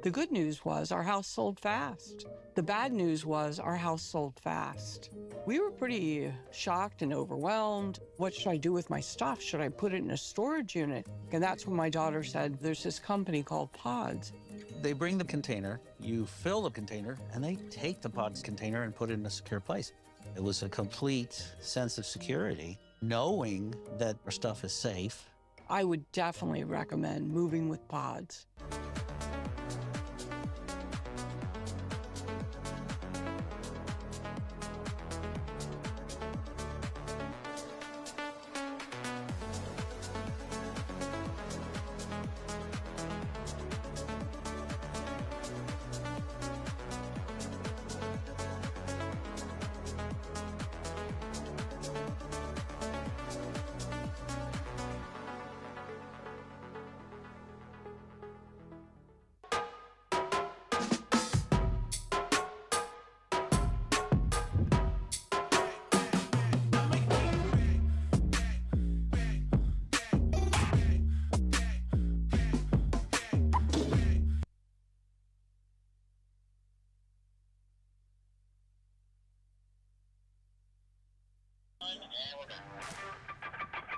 The good news was our house sold fast. The bad news was our house sold fast. We were pretty shocked and overwhelmed. What should I do with my stuff? Should I put it in a storage unit? And that's when my daughter said, there's this company called Pods. They bring the container, you fill the container, and they take the Pods container and put it in a secure place. It was a complete sense of security, knowing that our stuff is safe. I would definitely recommend moving with Pods.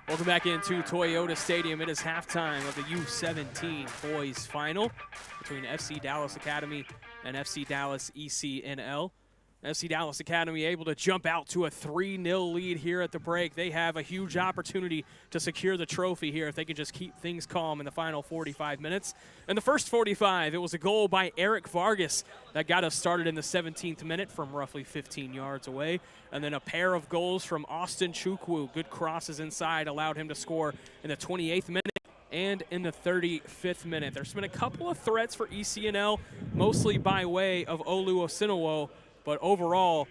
Welcome back into Toyota Stadium. It is halftime of the U17 boys final between FC Dallas Academy and FC Dallas ECNL. FC Dallas Academy able to jump out to a 3-0 lead here at the break. They have a huge opportunity to secure the trophy here if they can just keep things calm in the final 45 minutes. In the first 45, it was a goal by Eric Vargas that got us started in the 17th minute from roughly 15 yards away. And then a pair of goals from Austin Chukwu. Good crosses inside allowed him to score in the 28th minute and in the 35th minute. There's been a couple of threats for ECNL, mostly by way of Olu Osinowo. But overall,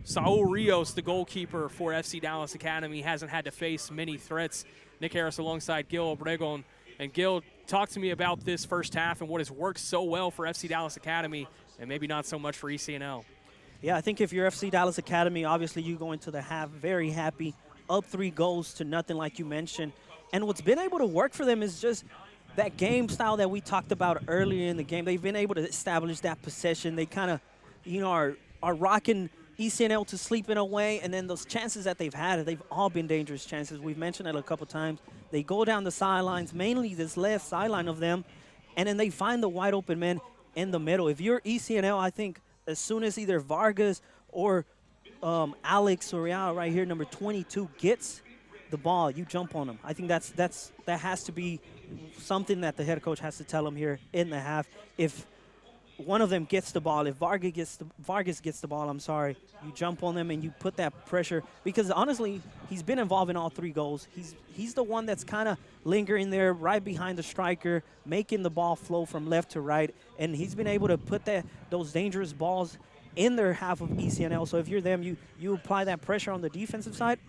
Saul Rios, the goalkeeper for FC Dallas Academy, hasn't had to face many threats. Nick Harris alongside Gil Obregon. And Gil, talk to me about this first half and what has worked so well for FC Dallas Academy and maybe not so much for ECNL. Yeah, I think if you're FC Dallas Academy, obviously you go into the half very happy, up 3-0 like you mentioned. And what's been able to work for them is just that game style that we talked about earlier in the game. They've been able to establish that possession. They kind of are rocking ECNL to sleep in a way, and then those chances that they've had, they've all been dangerous chances. We've mentioned it a couple times. They go down the sidelines, mainly this left sideline of them, and then they find the wide open man in the middle. If you're ECNL, I think as soon as either Vargas or Alex Soriano right here, number 22, gets the ball, you jump on them. I think that has to be something that the head coach has to tell them here in the half. If one of them gets the ball, if Vargas gets the ball, you jump on them and you put that pressure, because honestly, he's been involved in all 3 goals. He's the one that's kind of lingering there right behind the striker, making the ball flow from left to right, and he's been able to put those dangerous balls in their half of ECNL. So if you're them, you apply that pressure on the defensive side,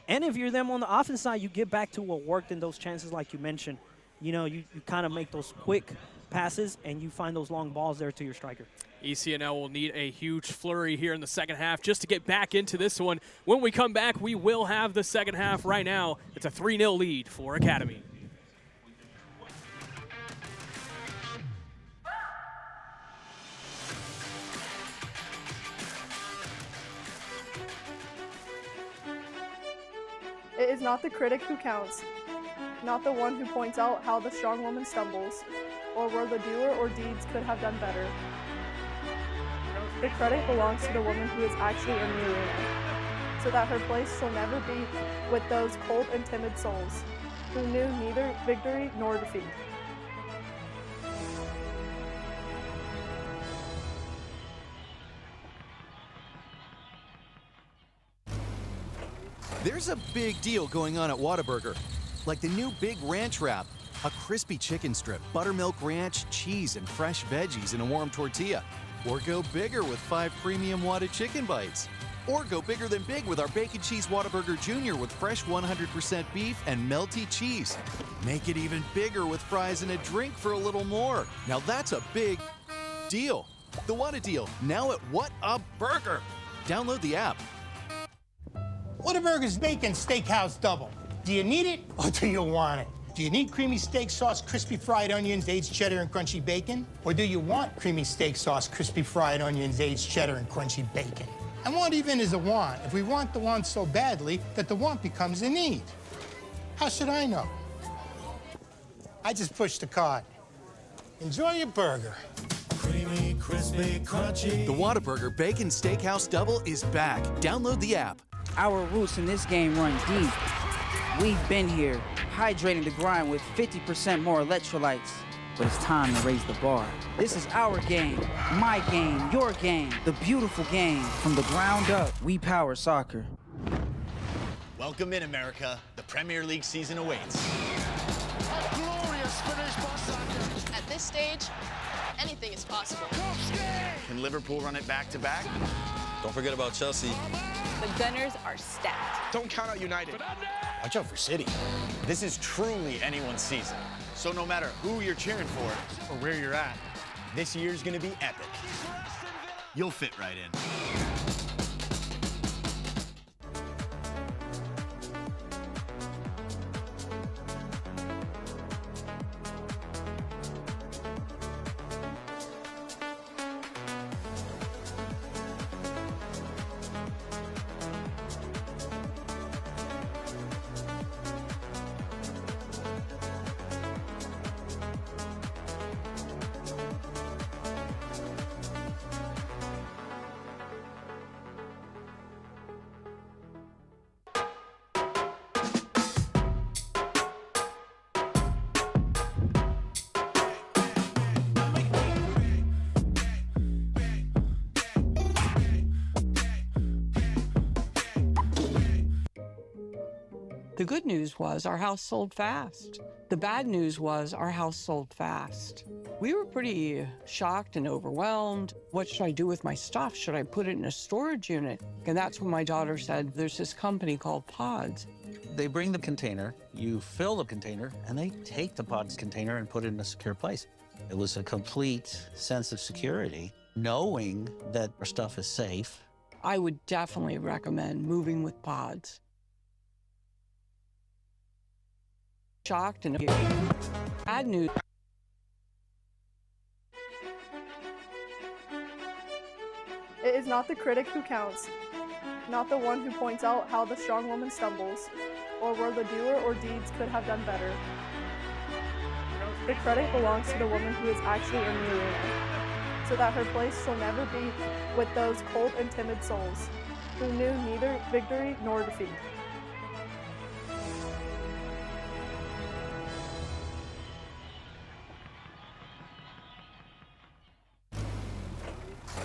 and if you're them on the offense side, you get back to what worked in those chances like you mentioned. You kind of make those quick passes, and you find those long balls there to your striker. ECNL will need a huge flurry here in the second half just to get back into this one. When we come back, we will have the second half. Right now, it's a 3-0 lead for Academy. It is not the critic who counts, not the one who points out how the strong woman stumbles, or where the doer or deeds could have done better. The credit belongs to the woman who is actually in the arena, so that her place shall never be with those cold and timid souls, who knew neither victory nor defeat. There's a big deal going on at Whataburger, like the new Big Ranch Wrap, a crispy chicken strip, buttermilk ranch, cheese, and fresh veggies in a warm tortilla. Or go bigger with 5 premium Whata chicken bites. Or go bigger than big with our Bacon Cheese Whataburger Jr. with fresh 100% beef and melty cheese. Make it even bigger with fries and a drink for a little more. Now that's a big deal. The Whata deal, now at What a Burger. Download the app. Whataburger's Bacon Steakhouse Double. Do you need it or do you want it? Do you need creamy steak sauce, crispy fried onions, aged cheddar, and crunchy bacon? Or do you want creamy steak sauce, crispy fried onions, aged cheddar, and crunchy bacon? And want even is a want if we want the want so badly that the want becomes a need. How should I know? I just push the card. Enjoy your burger. Creamy, crispy, crunchy. The Whataburger Bacon Steakhouse Double is back. Download the app. Our roots in this game run deep. We've been here, hydrating the grind with 50% more electrolytes. But it's time to raise the bar. This is our game, my game, your game, the beautiful game. From the ground up, we power soccer. Welcome in, America. The Premier League season awaits. A glorious finish by Saka. At this stage, anything is possible. Can Liverpool run it back-to-back? Don't forget about Chelsea. The Gunners are stacked. Don't count out United. Watch out for City. This is truly anyone's season. So no matter who you're cheering for or where you're at, this year's gonna be epic. You'll fit right in. The good news was our house sold fast. The bad news was our house sold fast. We were pretty shocked and overwhelmed. What should I do with my stuff? Should I put it in a storage unit? And that's when my daughter said, there's this company called Pods. They bring the container, you fill the container, and they take the Pods container and put it in a secure place. It was a complete sense of security, knowing that our stuff is safe. I would definitely recommend moving with Pods. Shocked and bad news. It is not the critic who counts, not the one who points out how the strong woman stumbles, or where the doer or deeds could have done better. The credit belongs to the woman who is actually in the arena, so that her place shall never be with those cold and timid souls, who knew neither victory nor defeat.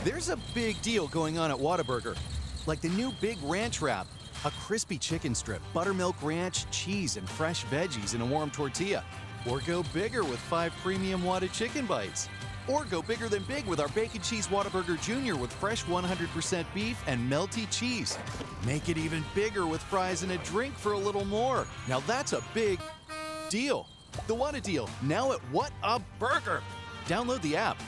There's a big deal going on at Whataburger. Like the new Big Ranch Wrap, a crispy chicken strip, buttermilk ranch, cheese, and fresh veggies in a warm tortilla. Or go bigger with 5 premium Whata chicken bites. Or go bigger than big with our Bacon Cheese Whataburger Jr. with fresh 100% beef and melty cheese. Make it even bigger with fries and a drink for a little more. Now that's a big deal. The Whata deal, now at What a Burger. Download the app.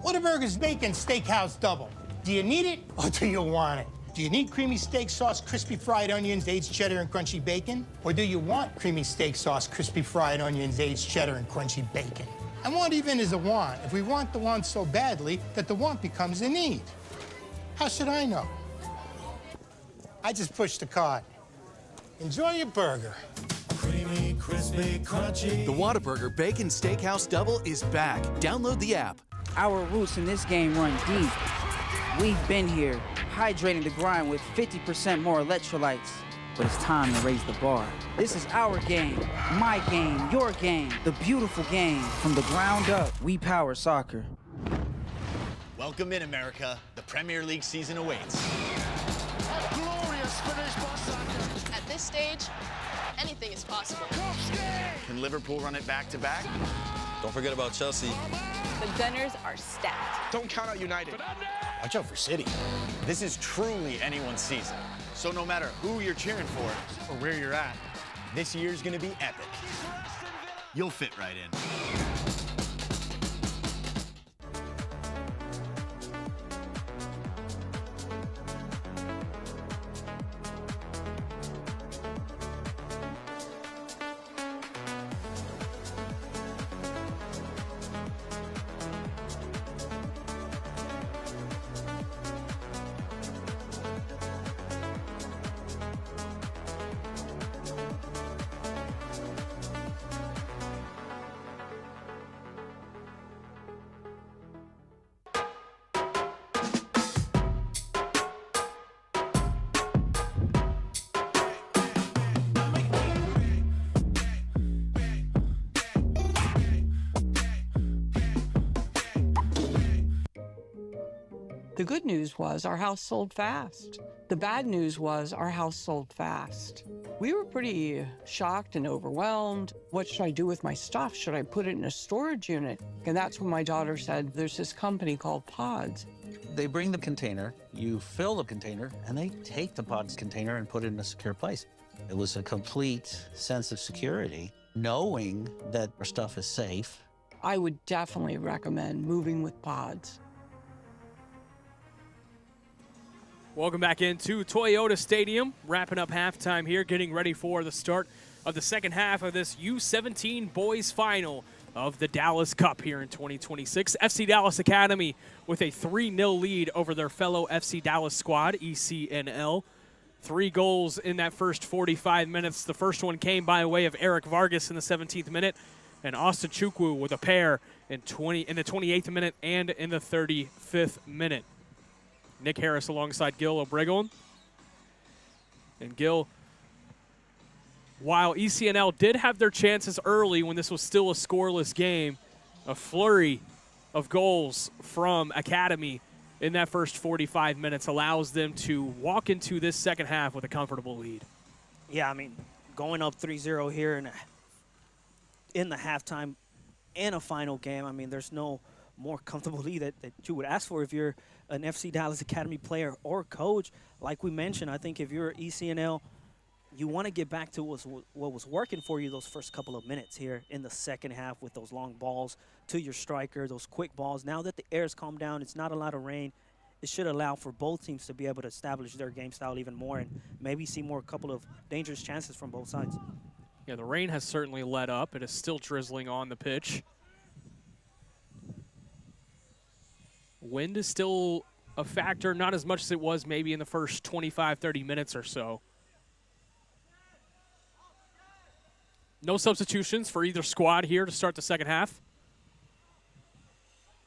Whataburger's Bacon Steakhouse Double. Do you need it or do you want it? Do you need creamy steak sauce, crispy fried onions, aged cheddar, and crunchy bacon? Or do you want creamy steak sauce, crispy fried onions, aged cheddar, and crunchy bacon? And want even is a want if we want the want so badly that the want becomes a need. How should I know? I just push the card. Enjoy your burger. Creamy, crispy, crunchy. The Whataburger Bacon Steakhouse Double is back. Download the app. Our roots in this game run deep. We've been here, hydrating the grind with 50% more electrolytes. But it's time to raise the bar. This is our game, my game, your game, the beautiful game. From the ground up, we power soccer. Welcome in, America. The Premier League season awaits. A glorious finish by Saka. At this stage, anything is possible. Can Liverpool run it back-to-back? Don't forget about Chelsea. The Gunners are stacked. Don't count out United. Watch out for City. This is truly anyone's season. So no matter who you're cheering for or where you're at, this year's gonna be epic. You'll fit right in. The good news was our house sold fast. The bad news was our house sold fast. We were pretty shocked and overwhelmed. What should I do with my stuff? Should I put it in a storage unit? And that's when my daughter said, there's this company called Pods. They bring the container, you fill the container, and they take the Pods container and put it in a secure place. It was a complete sense of security, knowing that our stuff is safe. I would definitely recommend moving with Pods. Welcome back into Toyota Stadium. Wrapping up halftime here, getting ready for the start of the second half of this U17 boys final of the Dallas Cup here in 2026. FC Dallas Academy with a 3-0 lead over their fellow FC Dallas squad, ECNL. 3 goals in that first 45 minutes. The first one came by way of Eric Vargas in the 17th minute, and Austin Chukwu with a pair in the 28th minute and in the 35th minute. Nick Harris alongside Gil Obregon. And Gil, while ECNL did have their chances early when this was still a scoreless game, a flurry of goals from Academy in that first 45 minutes allows them to walk into this second half with a comfortable lead. Yeah, I mean, going up 3-0 here in the halftime in a final game, I mean, there's no more comfortable lead that you would ask for if you're an FC Dallas Academy player or coach. Like we mentioned, I think if you're ECNL, you want to get back to what was working for you those first couple of minutes here in the second half with those long balls to your striker, those quick balls. Now that the air's calmed down, it's not a lot of rain, it should allow for both teams to be able to establish their game style even more and maybe see more couple of dangerous chances from both sides. Yeah, the rain has certainly let up. It is still drizzling on the pitch. Wind is still a factor, not as much as it was maybe in the first 25, 30 minutes or so. No substitutions for either squad here to start the second half.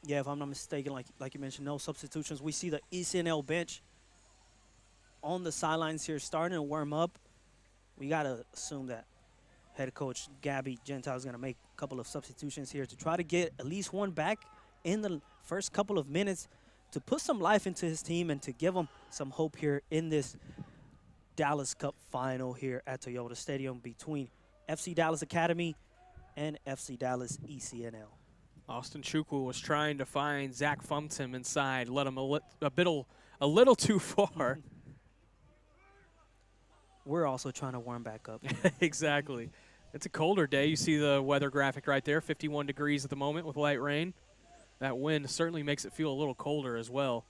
Yeah, if I'm not mistaken, like you mentioned, no substitutions. We see the ECNL bench on the sidelines here starting to warm up. We got to assume that head coach Gabby Gentile is going to make a couple of substitutions here to try to get at least one back in the first couple of minutes to put some life into his team and to give him some hope here in this Dallas Cup final here at Toyota Stadium between FC Dallas Academy and FC Dallas ECNL. Austin Chukwu was trying to find Zach Fumpton inside, let him a little too far. We're also trying to warm back up. Exactly. It's a colder day. You see the weather graphic right there, 51 degrees at the moment with light rain. That wind certainly makes it feel a little colder as well.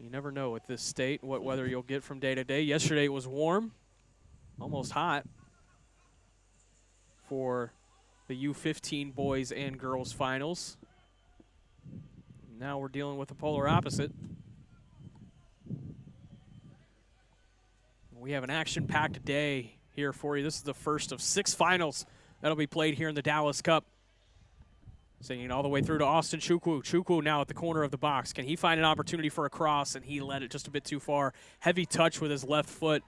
You never know with this state what weather you'll get from day to day. Yesterday it was warm, almost hot for the U15 boys and girls finals. Now we're dealing with the polar opposite. We have an action-packed day here for you. This is the first of 6 finals that'll be played here in the Dallas Cup. Singing all the way through to Austin Chukwu. Chukwu now at the corner of the box. Can he find an opportunity for a cross? And he led it just a bit too far. Heavy touch with his left foot.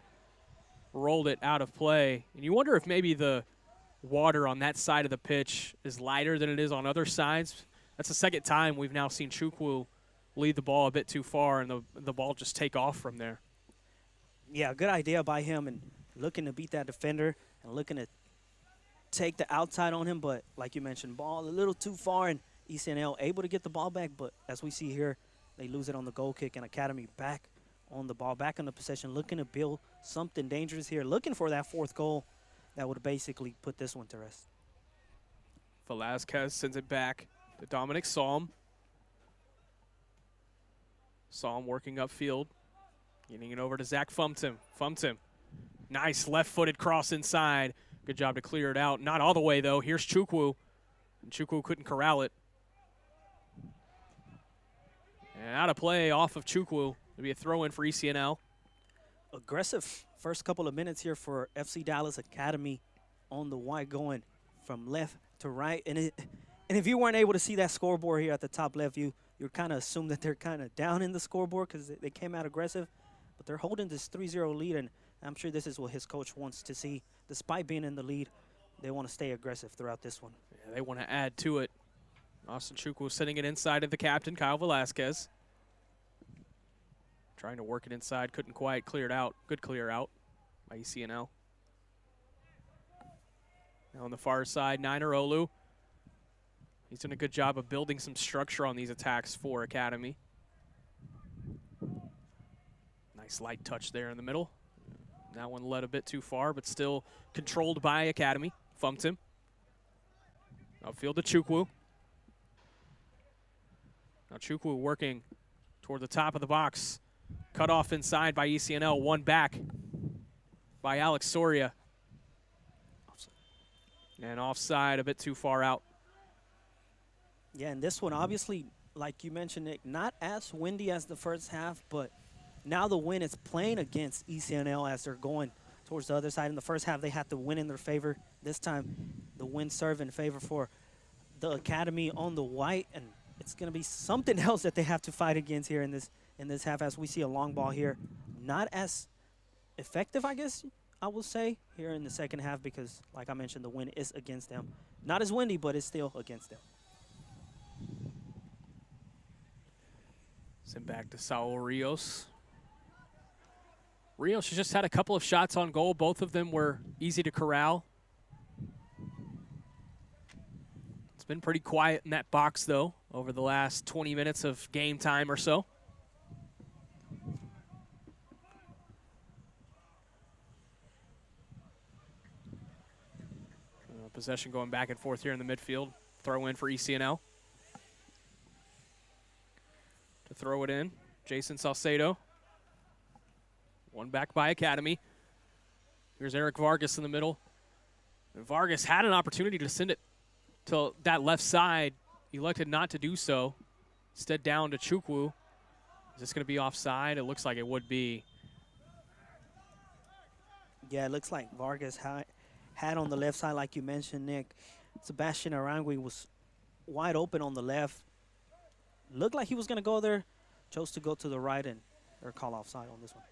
Rolled it out of play. And you wonder if maybe the water on that side of the pitch is lighter than it is on other sides. That's the second time we've now seen Chukwu lead the ball a bit too far and the ball just take off from there. Yeah, good idea by him and looking to beat that defender and looking to take the outside on him. But like you mentioned, ball a little too far and ECNL able to get the ball back. But as we see here, they lose it on the goal kick and Academy back on the ball, back in the possession, looking to build something dangerous here, looking for that 4th goal that would basically put this one to rest. Velasquez sends it back to Dominic Salm. Salm working upfield. Getting it over to Zach Fumpton. Fumpton, nice left-footed cross inside. Good job to clear it out. Not all the way, though. Here's Chukwu. And Chukwu couldn't corral it. And out of play off of Chukwu. It'll be a throw-in for ECNL. Aggressive first couple of minutes here for FC Dallas Academy on the wide going from left to right. And if you weren't able to see that scoreboard here at the top left, you kind of assume that they're kind of down in the scoreboard because they came out aggressive. But they're holding this 3-0 lead, and I'm sure this is what his coach wants to see. Despite being in the lead, they want to stay aggressive throughout this one. Yeah, they want to add to it. Austin Chukwu sending it inside of the captain, Kyle Velasquez. Trying to work it inside, couldn't quite clear it out. Good clear out by ECNL. Now on the far side, Niner Olu. He's done a good job of building some structure on these attacks for Academy. Nice light touch there in the middle. That one led a bit too far, but still controlled by Academy. Fumpton. Outfield to Chukwu. Now Chukwu working toward the top of the box. Cut off inside by ECNL. One back by Alex Soria. And offside a bit too far out. Yeah, and this one obviously, like you mentioned, Nick, not as windy as the first half, but now the wind is playing against ECNL as they're going towards the other side. In the first half, they had the wind in their favor. This time, the wind served in favor for the Academy on the white, and it's going to be something else that they have to fight against here in this half as we see a long ball here. Not as effective, I guess I will say, here in the second half because, like I mentioned, the wind is against them. Not as windy, but it's still against them. Send back to Saul Rios. Rios has just had a couple of shots on goal. Both of them were easy to corral. It's been pretty quiet in that box, though, over the last 20 minutes of game time or so. Possession going back and forth here in the midfield. Throw in for ECNL. To throw it in, Jason Salcedo. One back by Academy. Here's Eric Vargas in the middle. And Vargas had an opportunity to send it to that left side. Elected not to do so. Instead down to Chukwu. Is this going to be offside? It looks like it would be. Yeah, it looks like Vargas had on the left side, like you mentioned, Nick. Sebastian Arangui was wide open on the left. Looked like he was going to go there. Chose to go to the right, and they're called offside on this one.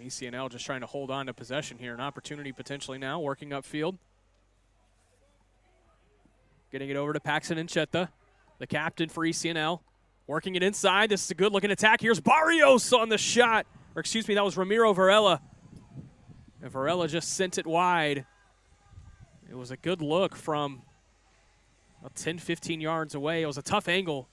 ECNL just trying to hold on to possession here. An opportunity potentially now, working upfield. Getting it over to Paxton Encheta, the captain for ECNL. Working it inside. This is a good-looking attack. Here's Barrios on the shot. Or excuse me, that was Ramiro Varela. And Varela just sent it wide. It was a good look from about 10, 15 yards away. It was a tough angle.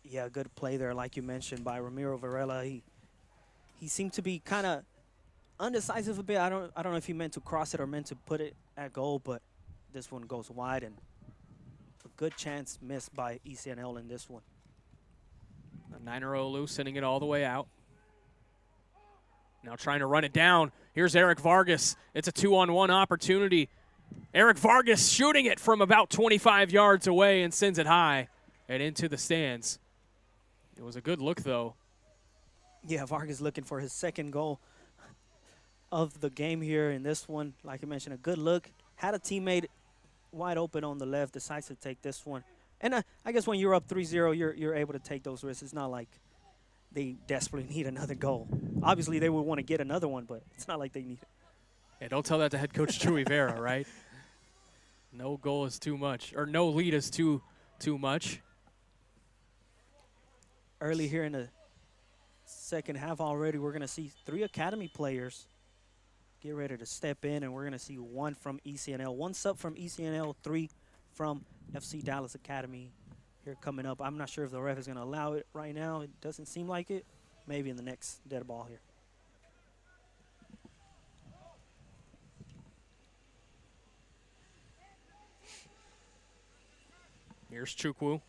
Yeah, good play there, like you mentioned, by Ramiro Varela. He seemed to be kind of undecisive a bit. I don't know if he meant to cross it or meant to put it at goal, but this one goes wide, and a good chance missed by ECNL in this one. Nainaru sending it all the way out. Now trying to run it down. Here's Eric Vargas. It's a 2-on-1 opportunity. Eric Vargas shooting it from about 25 yards away and sends it high and into the stands. It was a good look, though. Yeah, Vargas looking for his second goal of the game here in this one. Like I mentioned, a good look. Had a teammate wide open on the left, decides to take this one. And I guess when you're up 3-0, you're able to take those risks. It's not like they desperately need another goal. Obviously, they would want to get another one, but it's not like they need it. Yeah, don't tell that to head coach Chewy Vera, right? No goal is too much, or no lead is too much. Early here in the second half already, we're going to see 3 Academy players get ready to step in, and we're going to see 1 from ECNL. 1 sub from ECNL, 3 from FC Dallas Academy here coming up. I'm not sure if the ref is going to allow it right now. It doesn't seem like it. Maybe in the next dead ball here. Here's Chukwu.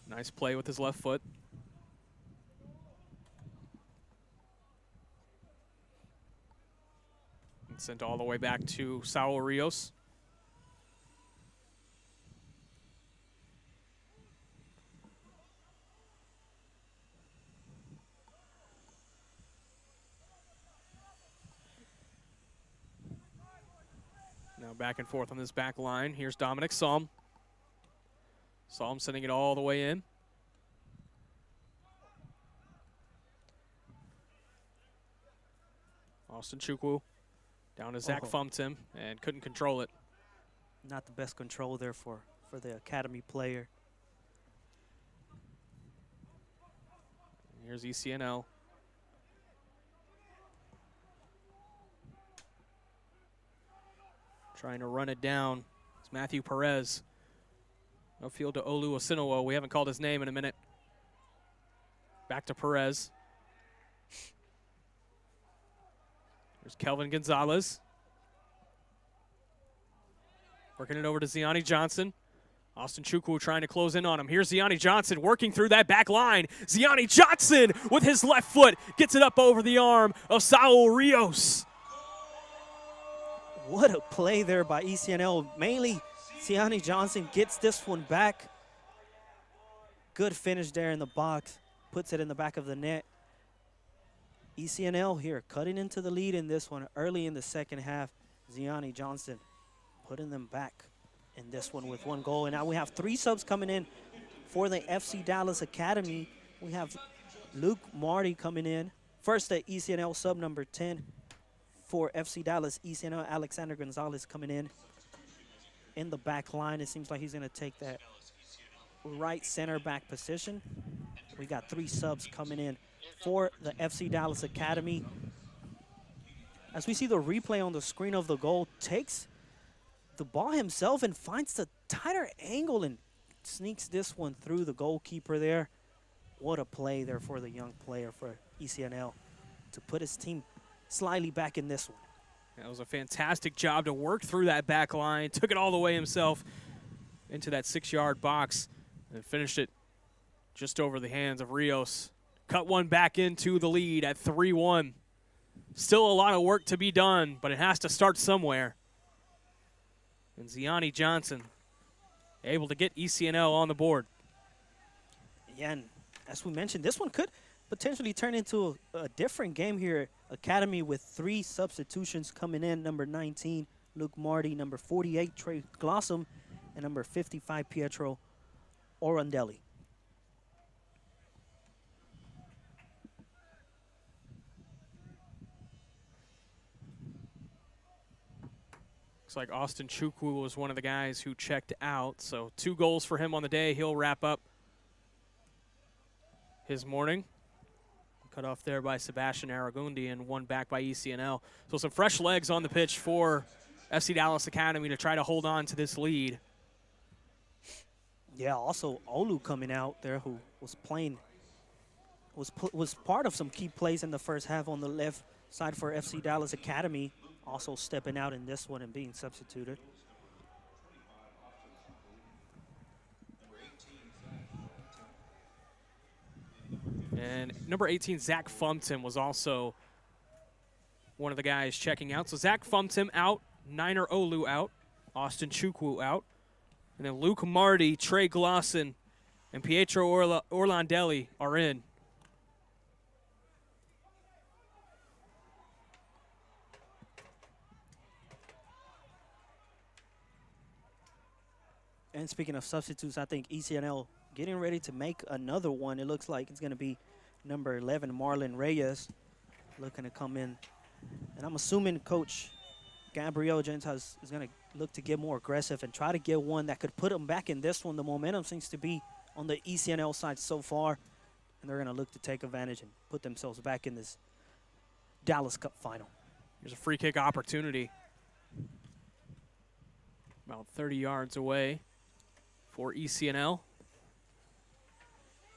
Nice play with his left foot. And sent all the way back to Saul Rios. Now back and forth on this back line. Here's Dominic Salm. Salm sending it all the way in. Austin Chukwu down to Zach Fumpton and couldn't control it. Not the best control there for the Academy player. Here's ECNL. Trying to run it down. It's Matthew Perez. Upfield to Olu Osinowo. We haven't called his name in a minute. Back to Perez. There's Kelvin Gonzalez. Working it over to Ziani Johnson. Austin Chukwu trying to close in on him. Here's Ziani Johnson working through that back line. Ziani Johnson with his left foot gets it up over the arm of Saul Rios. What a play there by ECNL. Mainly, Ziani Johnson gets this one back. Good finish there in the box. Puts it in the back of the net. ECNL here cutting into the lead in this one early in the second half. Ziani Johnson putting them back in this one with 1 goal. And now we have 3 subs coming in for the FC Dallas Academy. We have Luke Marty coming in. First, the ECNL sub number 10 for FC Dallas, ECNL, Alexander Gonzalez coming in the back line. It seems like he's going to take that right center back position. We got 3 subs coming in for the FC Dallas Academy. As we see the replay on the screen of the goal, takes the ball himself and finds the tighter angle and sneaks this one through the goalkeeper there. What a play there for the young player for ECNL to put his team slightly back in this one. That was a fantastic job to work through that back line. Took it all the way himself into that 6-yard box and finished it just over the hands of Rios. Cut one back into the lead at 3-1. Still a lot of work to be done, but it has to start somewhere. And Ziani Johnson able to get ECNL on the board. Yeah, and as we mentioned, this one could potentially turn into a different game here. Academy with 3 substitutions coming in. Number 19, Luke Marty. Number 48, Trey Glossum. And number 55, Pietro Orondelli. Looks like Austin Chukwu was one of the guys who checked out. So 2 goals for him on the day. He'll wrap up his morning. Cut off there by Sebastian Aragundi and 1 back by ECNL. So some fresh legs on the pitch for FC Dallas Academy to try to hold on to this lead. Yeah, also Olu coming out there, who was playing, was part of some key plays in the first half on the left side for FC Dallas Academy. Also stepping out in this one and being substituted. And number 18, Zach Fumpton, was also one of the guys checking out. So Zach Fumpton out, Niner Olu out, Austin Chukwu out, and then Luke Marty, Trey Glosson, and Pietro Orlandelli are in. And speaking of substitutes, I think ECNL getting ready to make another one. It looks like it's going to be number 11, Marlon Reyes, looking to come in. And I'm assuming Coach Gabriel Gentas is going to look to get more aggressive and try to get one that could put him back in this one. The momentum seems to be on the ECNL side so far, and they're going to look to take advantage and put themselves back in this Dallas Cup final. Here's a free kick opportunity. About 30 yards away for ECNL.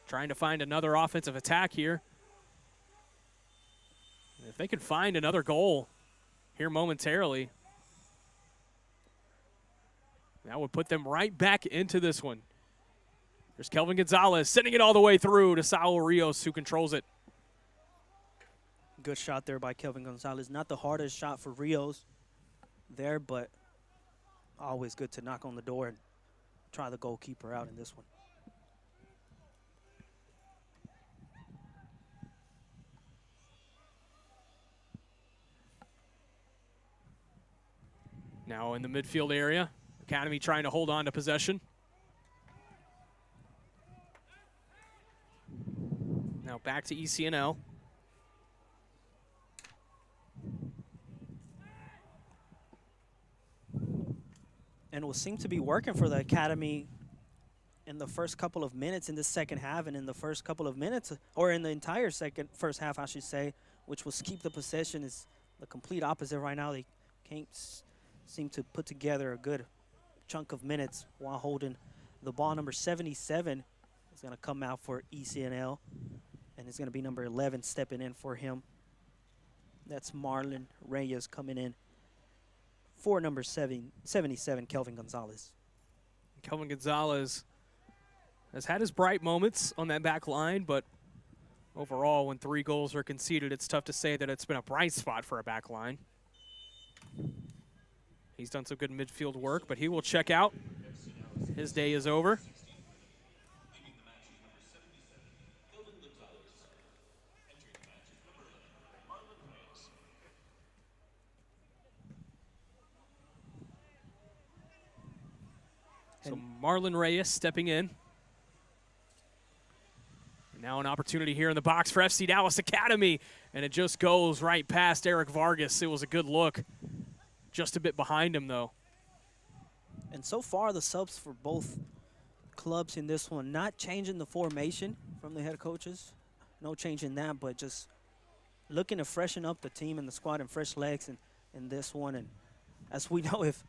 Trying to find another offensive attack here. If they can find another goal here momentarily, that would put them right back into this one. There's Kelvin Gonzalez sending it all the way through to Saul Rios, who controls it. Good shot there by Kelvin Gonzalez. Not the hardest shot for Rios there, but always good to knock on the door and try the goalkeeper out in this one. Now in the midfield area, Academy trying to hold on to possession. Now back to ECNL. And what seemed to be working for the Academy in the first couple of minutes in the second half, and in the first couple of minutes, or in the entire first half, I should say, which was keep the possession, is the complete opposite right now. They can't seem to put together a good chunk of minutes while holding the ball. Number 77 is going to come out for ECNL, and it's going to be number 11 stepping in for him. That's Marlon Reyes coming in for number 77, Kelvin Gonzalez. Kelvin Gonzalez has had his bright moments on that back line, but overall, when 3 goals are conceded, it's tough to say that it's been a bright spot for a back line. He's done some good midfield work, but he will check out. His day is over. So Marlon Reyes stepping in. And Now an opportunity here in the box for FC Dallas Academy, and it just goes right past Eric Vargas. It was a good look. Just a bit behind him, though. And so far, the subs for both clubs in this one, not changing the formation from the head coaches. No change in that, but just looking to freshen up the team and the squad and fresh legs in this one. And as we know, if,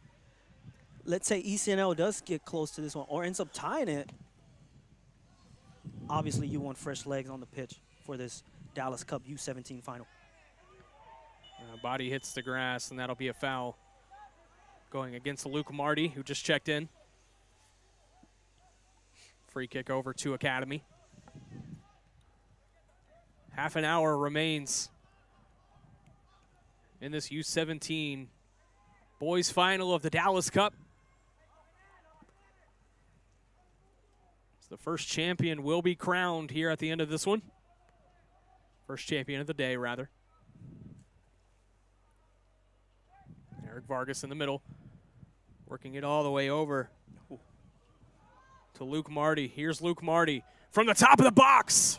let's say, ECNL does get close to this one or ends up tying it, obviously you want fresh legs on the pitch for this Dallas Cup U17 final. Body hits the grass, and that'll be a foul going against Luke Marty, who just checked in. Free kick over to Academy. Half an hour remains in this U17 boys final of the Dallas Cup. So the first champion will be crowned here at the end of this one. First champion of the day, rather. Eric Vargas in the middle, working it all the way over to Luke Marty. Here's Luke Marty from the top of the box.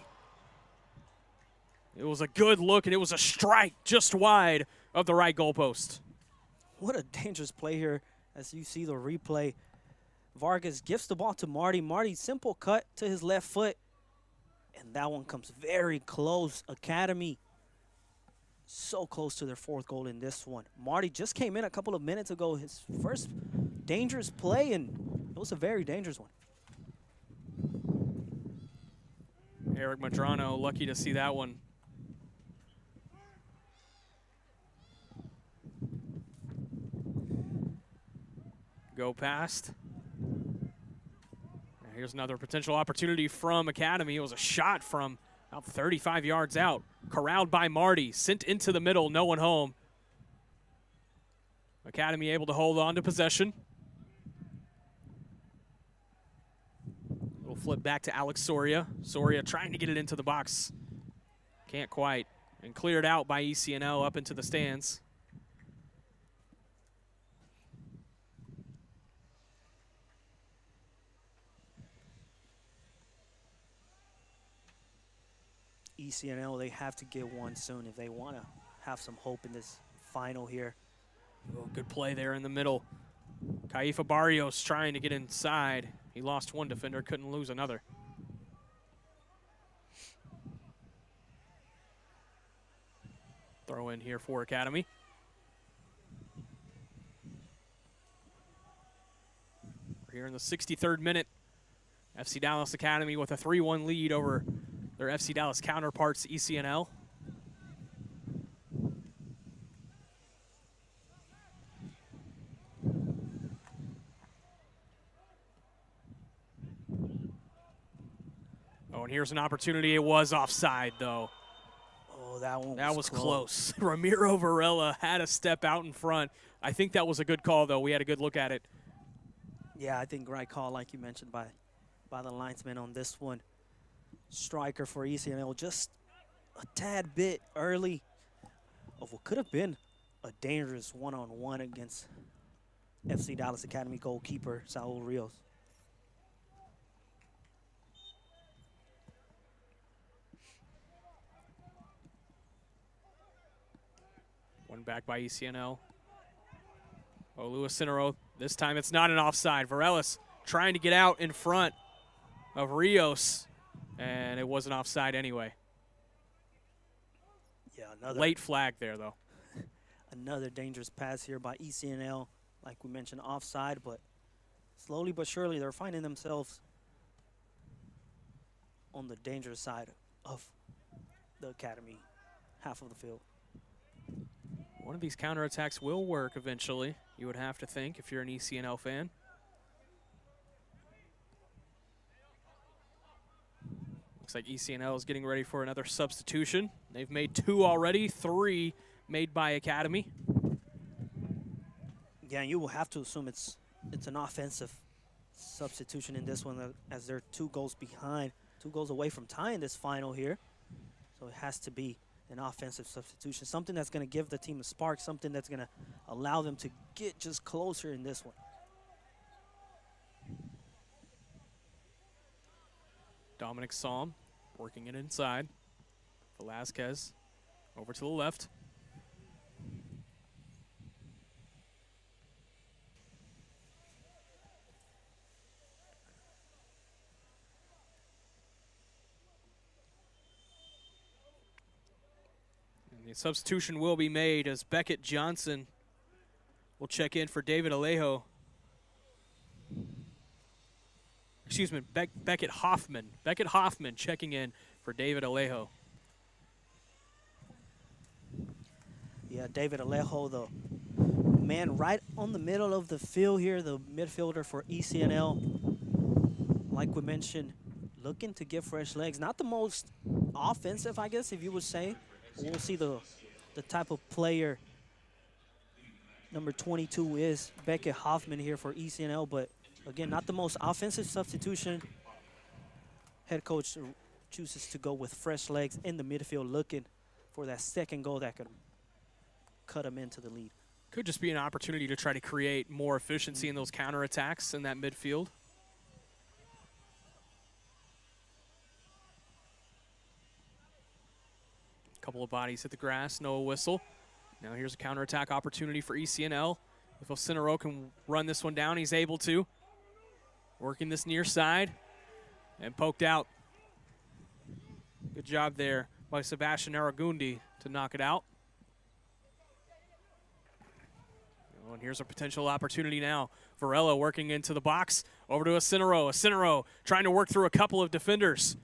It was a good look, and it was a strike just wide of the right goalpost. What a dangerous play here as you see the replay. Vargas gifts the ball to Marty. Marty, simple cut to his left foot, and that one comes very close. Academy so close to their fourth goal in this one. Marty just came in a couple of minutes ago, his first dangerous play, and it was a very dangerous one. Eric Madrano, lucky to see that one. Go past. Now here's another potential opportunity from Academy. It was a shot from about 35 yards out. Corralled by Marty, sent into the middle, no one home. Academy able to hold on to possession. Little flip back to Alex Soria. Soria trying to get it into the box. Can't quite. And cleared out by ECNL up into the stands. ECNL, they have to get one soon if they want to have some hope in this final here. Oh, good play there in the middle. Caifa Barrios trying to get inside. He lost one defender, couldn't lose another. Throw in here for Academy. We're here in the 63rd minute. FC Dallas Academy with a 3-1 lead over their FC Dallas counterparts, ECNL. Oh, and here's an opportunity. It was offside, though. Oh, that was close. Ramiro Varela had a step out in front. I think that was a good call, though. We had a good look at it. Yeah, I think right call, like you mentioned, by the linesman on this one. Striker for ECNL, just a tad bit early of what could have been a dangerous one-on-one against FC Dallas Academy goalkeeper Saul Rios. One back by ECNL. Oh, Luis Cinero. This time it's not an offside. Varelis trying to get out in front of Rios, and it wasn't offside anyway. Yeah, another late flag there, though. Another dangerous pass here by ECNL. Like we mentioned, offside, but slowly but surely they're finding themselves on the dangerous side of the Academy half of the field. One of these counterattacks will work eventually, you would have to think, if you're an ECNL fan. Looks like ECNL is getting ready for another substitution. They've made 2 already, 3 made by Academy. Yeah, you will have to assume it's an offensive substitution in this one, as they're 2 goals behind, 2 goals away from tying this final here. So it has to be an offensive substitution, something that's going to give the team a spark, something that's going to allow them to get just closer in this one. Dominic Psalm Working it inside. Velasquez over to the left. And the substitution will be made as Beckett Johnson will check in for David Alejo. Excuse me, Beckett Hoffman. Beckett Hoffman checking in for David Alejo. Yeah, David Alejo, the man right on the middle of the field here, the midfielder for ECNL. Like we mentioned, looking to get fresh legs. Not the most offensive, I guess, if you would say. We'll see the type of player number 22 is Beckett Hoffman here for ECNL, but again, not the most offensive substitution. Head coach chooses to go with fresh legs in the midfield, looking for that second goal that could cut him into the lead. Could just be an opportunity to try to create more efficiency in those counterattacks in that midfield. Couple of bodies hit the grass, no whistle. Now here's a counterattack opportunity for ECNL. If Osinero can run this one down, he's able to. Working this near side and poked out. Good job there by Sebastian Aragundi to knock it out. Oh, and here's a potential opportunity now. Varela working into the box. Over to Osinero. Osinero trying to work through a couple of defenders.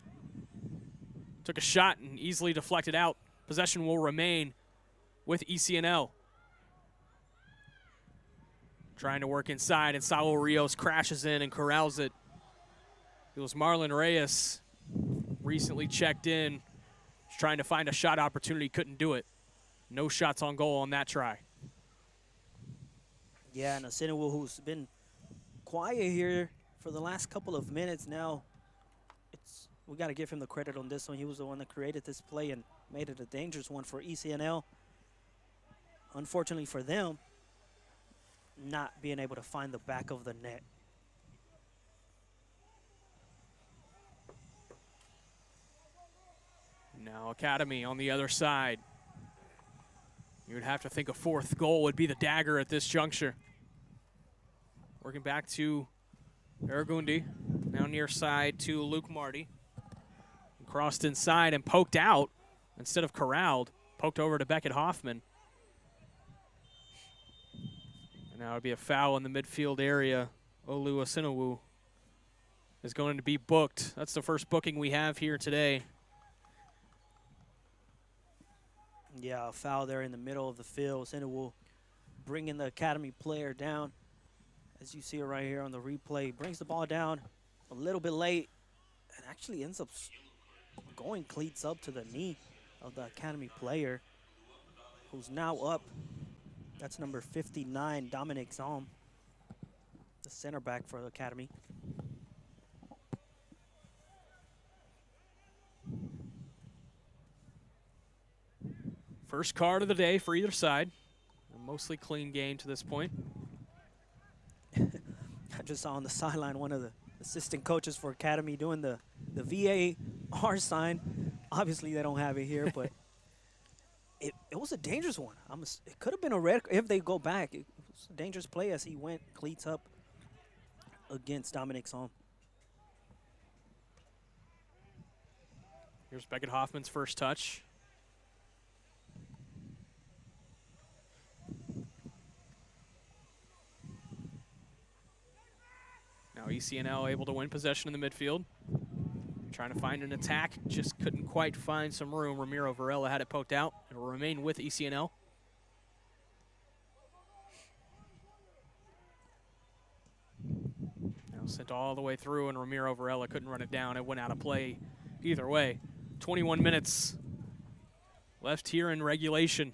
Took a shot and easily deflected out. Possession will remain with ECNL. Trying to work inside, and Saul Rios crashes in and corrals it. It was Marlon Reyes, recently checked in. Was trying to find a shot opportunity, couldn't do it. No shots on goal on that try. Yeah, and Osinero, who's been quiet here for the last couple of minutes now, we got to give him the credit on this one. He was the one that created this play and made it a dangerous one for ECNL. Unfortunately for them, not being able to find the back of the net. Now Academy on the other side. You would have to think a fourth goal would be the dagger at this juncture. Working back to Aragundi, now near side to Luke Marty. Crossed inside and poked out instead of corralled. Poked over to Beckett Hoffman. And now it would be a foul in the midfield area. Olu Osinowu is going to be booked. That's the first booking we have here today. Yeah, a foul there in the middle of the field. Osinowu bringing the Academy player down. As you see it right here on the replay. Brings the ball down a little bit late and actually ends up going cleats up to the knee of the Academy player, who's now up. That's number 59, Dominic Zalm, the center back for the Academy. First card of the day for either side. A mostly clean game to this point. I just saw on the sideline one of the assistant coaches for Academy doing the VAR sign. Obviously, they don't have it here, but it was a dangerous one. It could have been a red if they go back. It was a dangerous play as he went cleats up against Dominic Zalm. Here's Beckett Hoffman's first touch. Now ECNL able to win possession in the midfield. Trying to find an attack, just couldn't quite find some room. Ramiro Varela had it poked out. It will remain with ECNL. Now sent all the way through, and Ramiro Varela couldn't run it down. It went out of play either way. 21 minutes left here in regulation.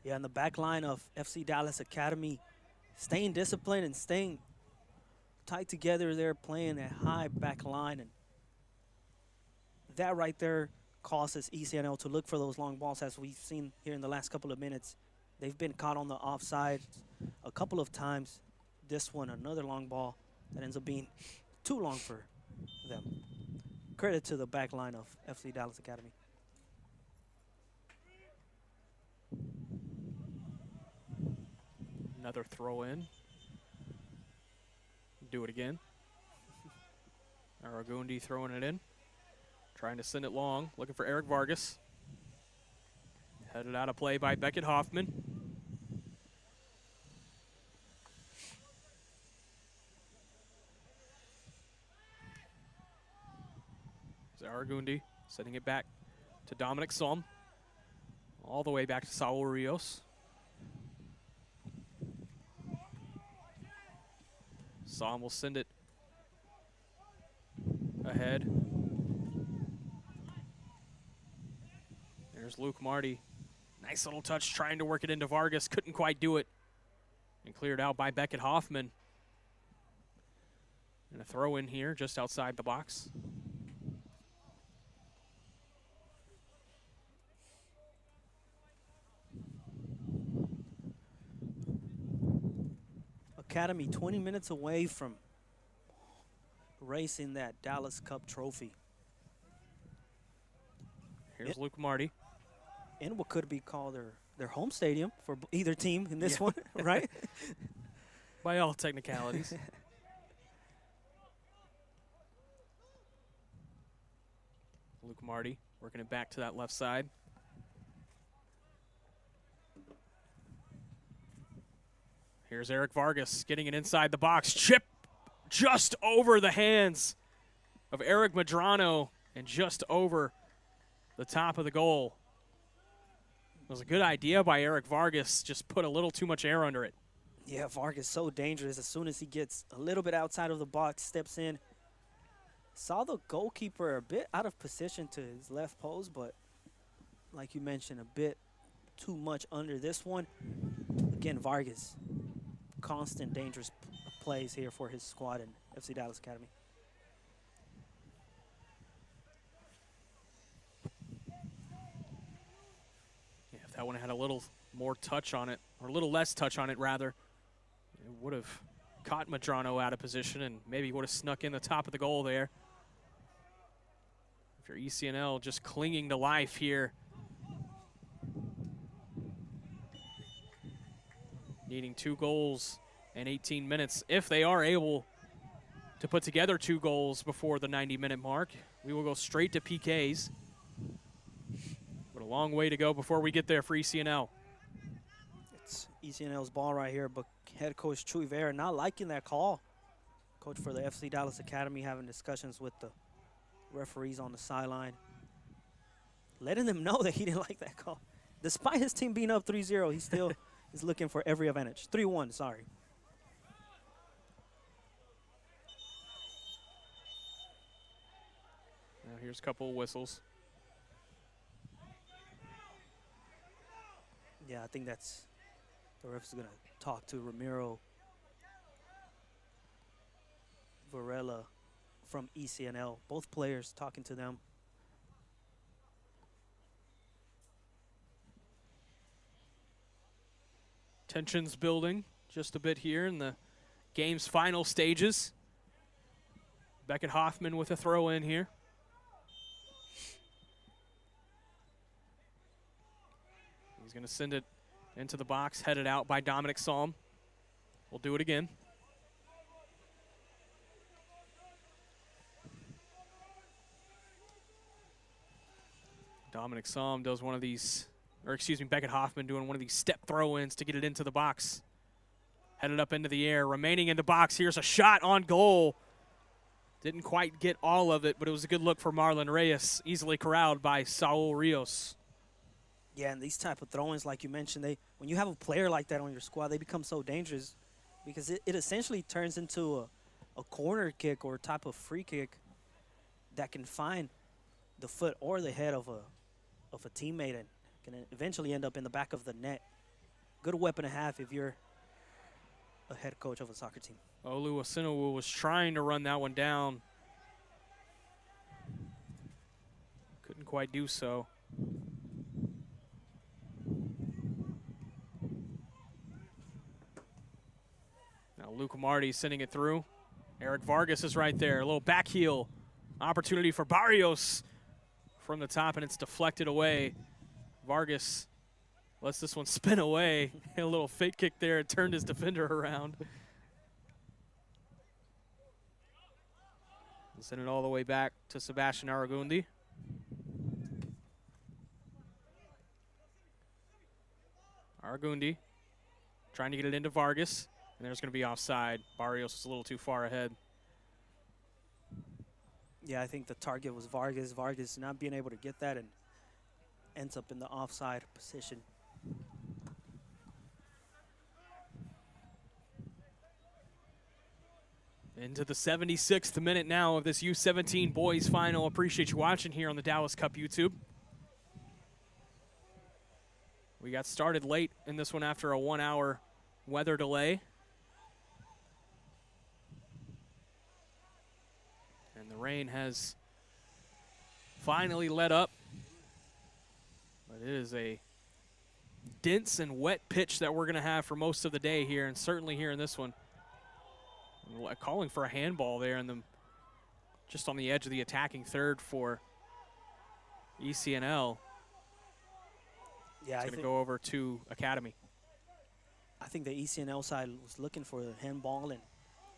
Yeah, in the back line of FC Dallas Academy, staying disciplined and staying tight together. They're playing a high back line, and that right there causes ECNL to look for those long balls, as we've seen here in the last couple of minutes. They've been caught on the offside a couple of times. This one, another long ball that ends up being too long for them. credit to the back line of FC Dallas Academy. Another throw in. Do it again. Aragundi throwing it in. Trying to send it long. Looking for Eric Vargas. Headed out of play by Beckett Hoffman. Aragundi sending it back to Dominic Salm. All the way back to Saul Rios. Salm will send it ahead. There's Luke Marty. Nice little touch trying to work it into Vargas. Couldn't quite do it. And cleared out by Beckett Hoffman. And a throw in here just outside the box. Academy 20 minutes away from racing that Dallas Cup trophy. Here's Luke Marty. In what could be called their home stadium for either team in this one, right? By all technicalities. Luke Marty working it back to that left side. Here's Eric Vargas getting it inside the box. Chip just over the hands of Eric Medrano and just over the top of the goal. It was a good idea by Eric Vargas, just put a little too much air under it. Yeah, Vargas so dangerous. As soon as he gets a little bit outside of the box, steps in. Saw the goalkeeper a bit out of position to his left post, but like you mentioned, a bit too much under this one. Again, Vargas, constant dangerous plays here for his squad in FC Dallas Academy. Yeah, if that one had a little more touch on it, or a little less touch on it rather, it would have caught Medrano out of position and maybe would have snuck in the top of the goal there. If you're ECNL, just clinging to life here. Needing 2 goals in 18 minutes. If they are able to put together 2 goals before the 90-minute mark, we will go straight to PKs. But a long way to go before we get there for ECNL. It's ECNL's ball right here, but head coach Chuy Vera not liking that call. Coach for the FC Dallas Academy having discussions with the referees on the sideline, letting them know that he didn't like that call. Despite his team being up 3-0, he still is looking for every advantage. 3-1, sorry. Now here's a couple of whistles. Yeah, I think that's the ref's going to talk to Ramiro Varela from ECNL. Both players talking to them. Tensions building just a bit here in the game's final stages. Beckett Hoffman with a throw in here. He's going to send it into the box, headed out by Dominic Salm. We'll do it again. Dominic Salm does one of these, or excuse me, Beckett Hoffman doing one of these step throw-ins to get it into the box. Headed up into the air, remaining in the box. Here's a shot on goal. Didn't quite get all of it, but it was a good look for Marlon Reyes, easily corralled by Saul Rios. Yeah, and these type of throw-ins, like you mentioned, when you have a player like that on your squad, they become so dangerous because it essentially turns into a corner kick or a type of free kick that can find the foot or the head of a teammate and can eventually end up in the back of the net. Good weapon to have if you're a head coach of a soccer team. Olu Asinowu was trying to run that one down. Couldn't quite do so. Now Luke Marty sending it through. Eric Vargas is right there. A little back heel Opportunity for Barrios from the top, and it's deflected away. Vargas lets this one spin away. A little fake kick there. It turned his defender around. Send it all the way back to Sebastian Aragundi. Aragundi trying to get it into Vargas, and there's going to be offside. Barrios is a little too far ahead. Yeah, I think the target was Vargas. Vargas not being able to get that and ends up in the offside position. Into the 76th minute now of this U17 boys final. Appreciate you watching here on the Dallas Cup YouTube. We got started late in this one after a 1-hour weather delay. And the rain has finally let up. But it is a dense and wet pitch that we're going to have for most of the day here, and certainly here in this one. Calling for a handball there, and just on the edge of the attacking third for ECNL. Yeah, it's going to go over to Academy. I think the ECNL side was looking for the handball, and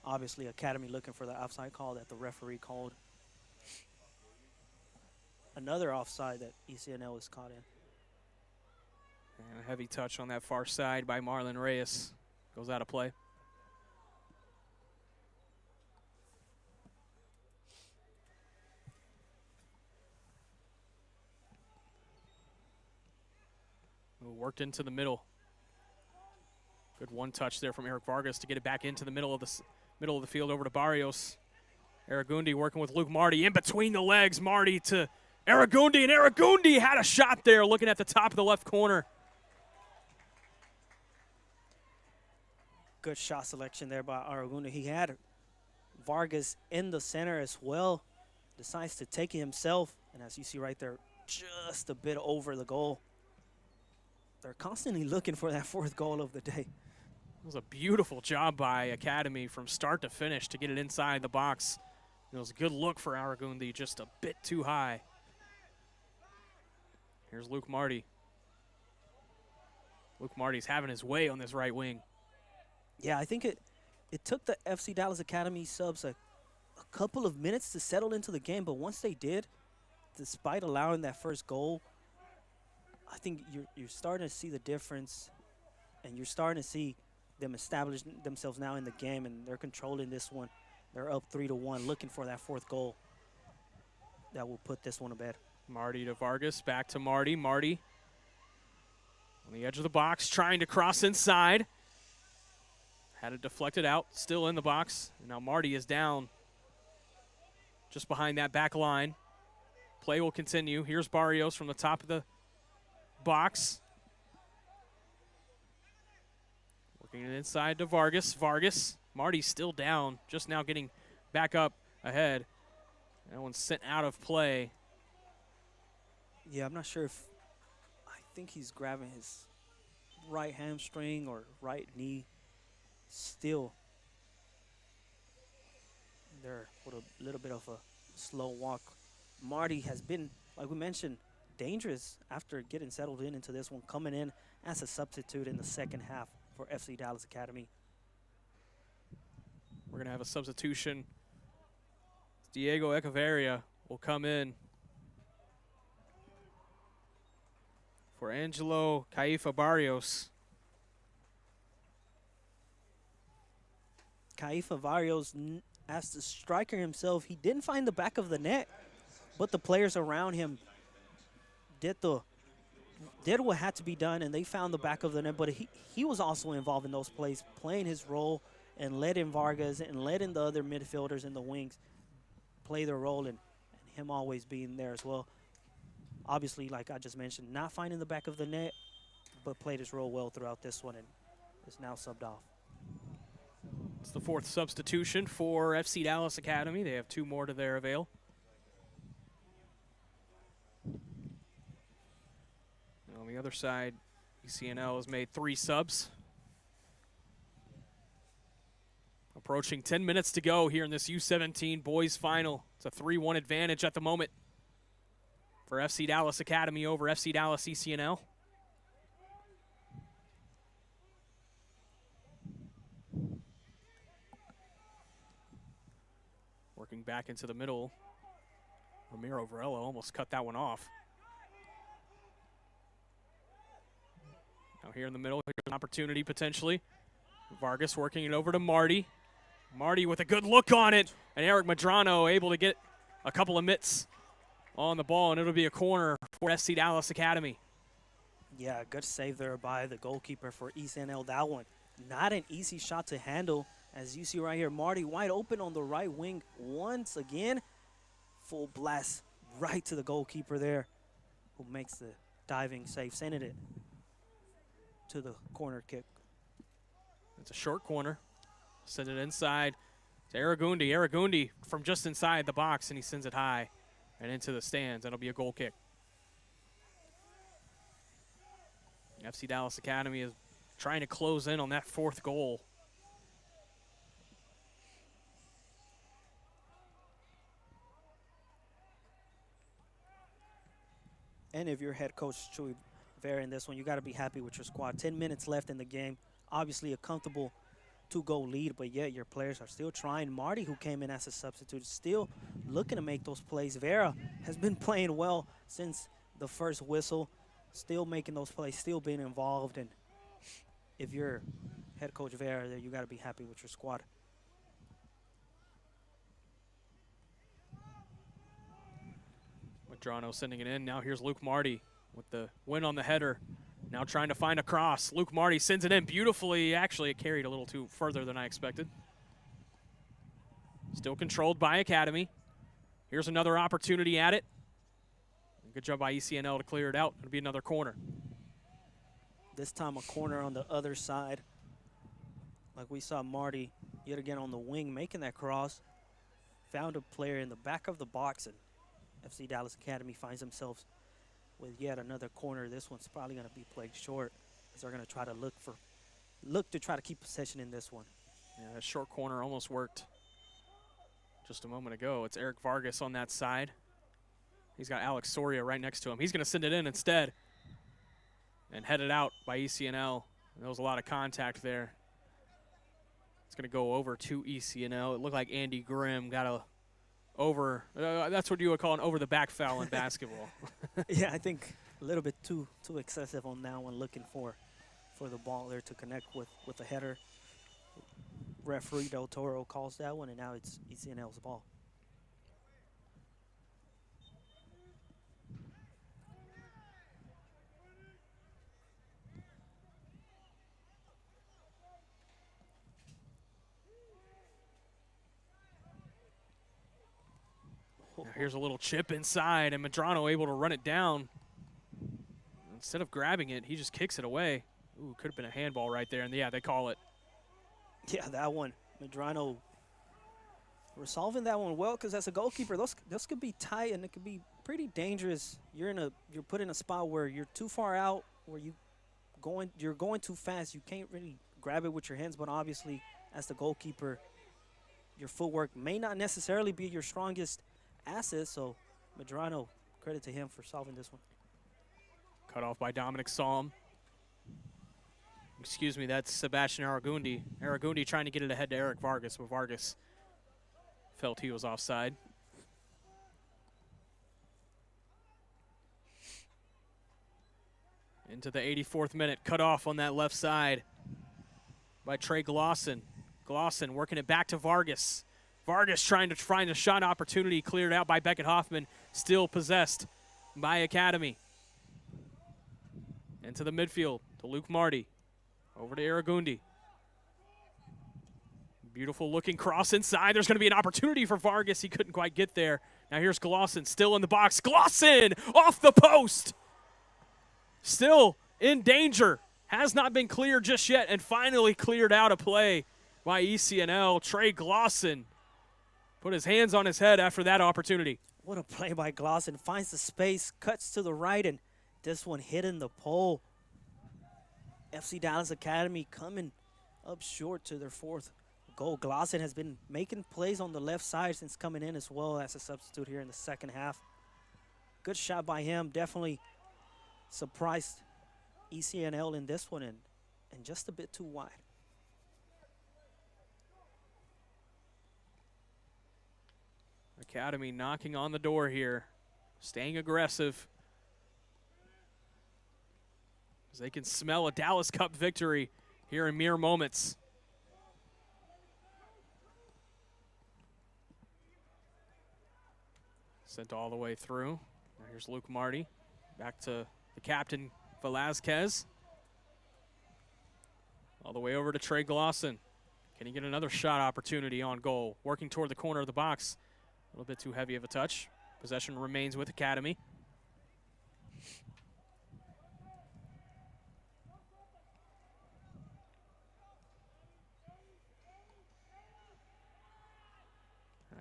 obviously Academy looking for the offside call that the referee called. Another offside that ECNL was caught in. And a heavy touch on that far side by Marlon Reyes. Goes out of play. Worked into the middle. Good one touch there from Eric Vargas to get it back into the middle of the field over to Barrios. Aragundi working with Luke Marty in between the legs. Marty to Aragundi, and Aragundi had a shot there looking at the top of the left corner. Good shot selection there by Aragundi. He had Vargas in the center as well. Decides to take it himself, and as you see right there, just a bit over the goal. They're constantly looking for that fourth goal of the day. It was a beautiful job by Academy from start to finish to get it inside the box. It was a good look for Aragundi, just a bit too high. Here's Luke Marty. Luke Marty's having his way on this right wing. Yeah, I think it took the FC Dallas Academy subs a couple of minutes to settle into the game, but once they did, despite allowing that first goal, I think you're starting to see the difference, and you're starting to see them establish themselves now in the game, and they're controlling this one. They're up 3-1, looking for that fourth goal that will put this one to bed. Marty to Vargas, back to Marty. Marty on the edge of the box, trying to cross inside. Had it deflected out, still in the box. And now Marty is down just behind that back line. Play will continue. Here's Barrios from the top of the box. Working it inside to Vargas. Vargas. Marty's still down, just now getting back up ahead. That one's sent out of play. Yeah, I'm not sure if, I think he's grabbing his right hamstring or right knee still. There with a little bit of a slow walk. Marty has been, like we mentioned, dangerous after getting settled into this one, coming in as a substitute in the second half for FC Dallas Academy. We're going to have a substitution. Diego Echeverria will come in for Angelo Caifa Barrios. Caifa Barrios, as the striker himself, he didn't find the back of the net, but the players around him did what had to be done, and they found the back of the net. But he was also involved in those plays, playing his role and letting Vargas and letting the other midfielders in the wings play their role, and him always being there as well. Obviously, like I just mentioned, not finding the back of the net, but played his role well throughout this one and is now subbed off. It's the fourth substitution for FC Dallas Academy. They have two more to their avail. And on the other side, ECNL has made 3 subs. Approaching 10 minutes to go here in this U17 boys final. It's a 3-1 advantage at the moment for FC Dallas Academy over FC Dallas ECNL. Working back into the middle. Ramiro Varela almost cut that one off. Now here in the middle, here's an opportunity potentially. Vargas working it over to Marty. Marty with a good look on it, and Eric Medrano able to get a couple of mitts on the ball, and it'll be a corner for FC Dallas Academy. Yeah, good save there by the goalkeeper for ECNL. That one, not an easy shot to handle. As you see right here, Marty wide open on the right wing once again. Full blast right to the goalkeeper there, who makes the diving save, sending it to the corner kick. It's a short corner. Send it inside to Aragundi. Aragundi from just inside the box, and he sends it high and into the stands. That'll be a goal kick. FC Dallas Academy is trying to close in on that fourth goal. And if you're head coach Chuy Vera in this one, you got to be happy with your squad. 10 minutes left in the game. Obviously a comfortable 2-goal lead, but yet your players are still trying. Marty, who came in as a substitute, is still looking to make those plays. Vera has been playing well since the first whistle, still making those plays, still being involved. And if you're head coach Vera, you got to be happy with your squad. Medrano sending it in. Now here's Luke Marty with the win on the header. Now trying to find a cross. Luke Marty sends it in beautifully. Actually, it carried a little too further than I expected. Still controlled by Academy. Here's another opportunity at it. Good job by ECNL to clear it out. It'll be another corner. This time a corner on the other side. Like we saw Marty yet again on the wing making that cross. Found a player in the back of the box, and FC Dallas Academy finds themselves with yet another corner. This one's probably going to be played short, as they're going to try to look to try to keep possession in this one. Yeah, that short corner almost worked just a moment ago. It's Eric Vargas on that side. He's got Alex Soria right next to him. He's going to send it in instead and head it out by ECNL. There was a lot of contact there. It's going to go over to ECNL. It looked like Andy Grimm got a that's what you would call an over-the-back foul in basketball. Yeah, I think a little bit too excessive on that one, looking for the ball there to connect with the header. Referee Del Toro calls that one, and now it's ECNL's ball. Now here's a little chip inside, and Medrano able to run it down. Instead of grabbing it, he just kicks it away. Ooh, could have been a handball right there, and yeah, they call it. Yeah, that one, Medrano resolving that one well, because as a goalkeeper, those could be tight, and it could be pretty dangerous. You're put in a spot where you're too far out, where you're going too fast. You can't really grab it with your hands, but obviously, as the goalkeeper, your footwork may not necessarily be your strongest asset, so Medrano, credit to him for solving this one. Cut off by Dominic Salm. Excuse me, that's Sebastian Aragundi. Aragundi trying to get it ahead to Eric Vargas, but Vargas felt he was offside. Into the 84th minute, cut off on that left side by Trey Glosson. Glosson working it back to Vargas. Vargas trying to find a shot opportunity, cleared out by Beckett Hoffman, still possessed by Academy. Into the midfield to Luke Marty. Over to Aragundi. Beautiful looking cross inside. There's going to be an opportunity for Vargas. He couldn't quite get there. Now here's Glosson still in the box. Glosson off the post. Still in danger. Has not been cleared just yet, and finally cleared out a play by ECNL. Trey Glosson put his hands on his head after that opportunity. What a play by Glosson. Finds the space, cuts to the right, and this one hitting the pole. FC Dallas Academy coming up short to their fourth goal. Glosson has been making plays on the left side since coming in as well as a substitute here in the second half. Good shot by him. Definitely surprised ECNL in this one and just a bit too wide. Academy knocking on the door here, staying aggressive as they can smell a Dallas Cup victory here in mere moments. Sent all the way through. Now here's Luke Marty. Back to the captain, Velazquez. All the way over to Trey Glosson. Can he get another shot opportunity on goal? Working toward the corner of the box. A little bit too heavy of a touch. Possession remains with Academy.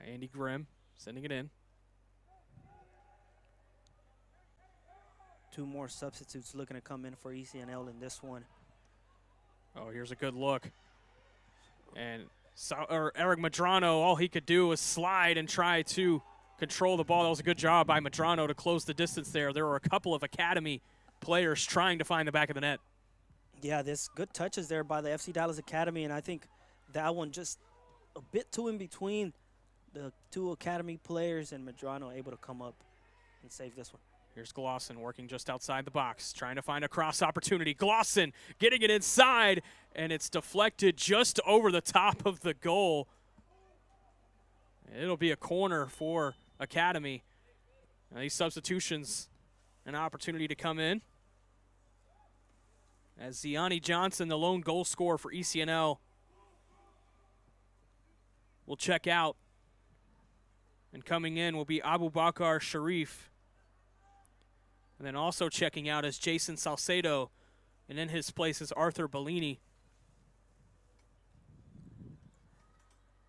Andy Grimm sending it in. Two more substitutes looking to come in for ECNL in this one. Oh, here's a good look. And Eric Medrano, all he could do was slide and try to control the ball. That was a good job by Medrano to close the distance there. There were a couple of Academy players trying to find the back of the net. Yeah, there's good touches there by the FC Dallas Academy, and I think that one just a bit too in between the two Academy players, and Medrano able to come up and save this one. Here's Glosson working just outside the box, trying to find a cross opportunity. Glosson getting it inside, and it's deflected just over the top of the goal. It'll be a corner for Academy. Now these substitutions, an opportunity to come in. As Ziani Johnson, the lone goal scorer for ECNL, will check out. And coming in will be Abubakar Sharif. And then also checking out is Jason Salcedo. And in his place is Arthur Bellini.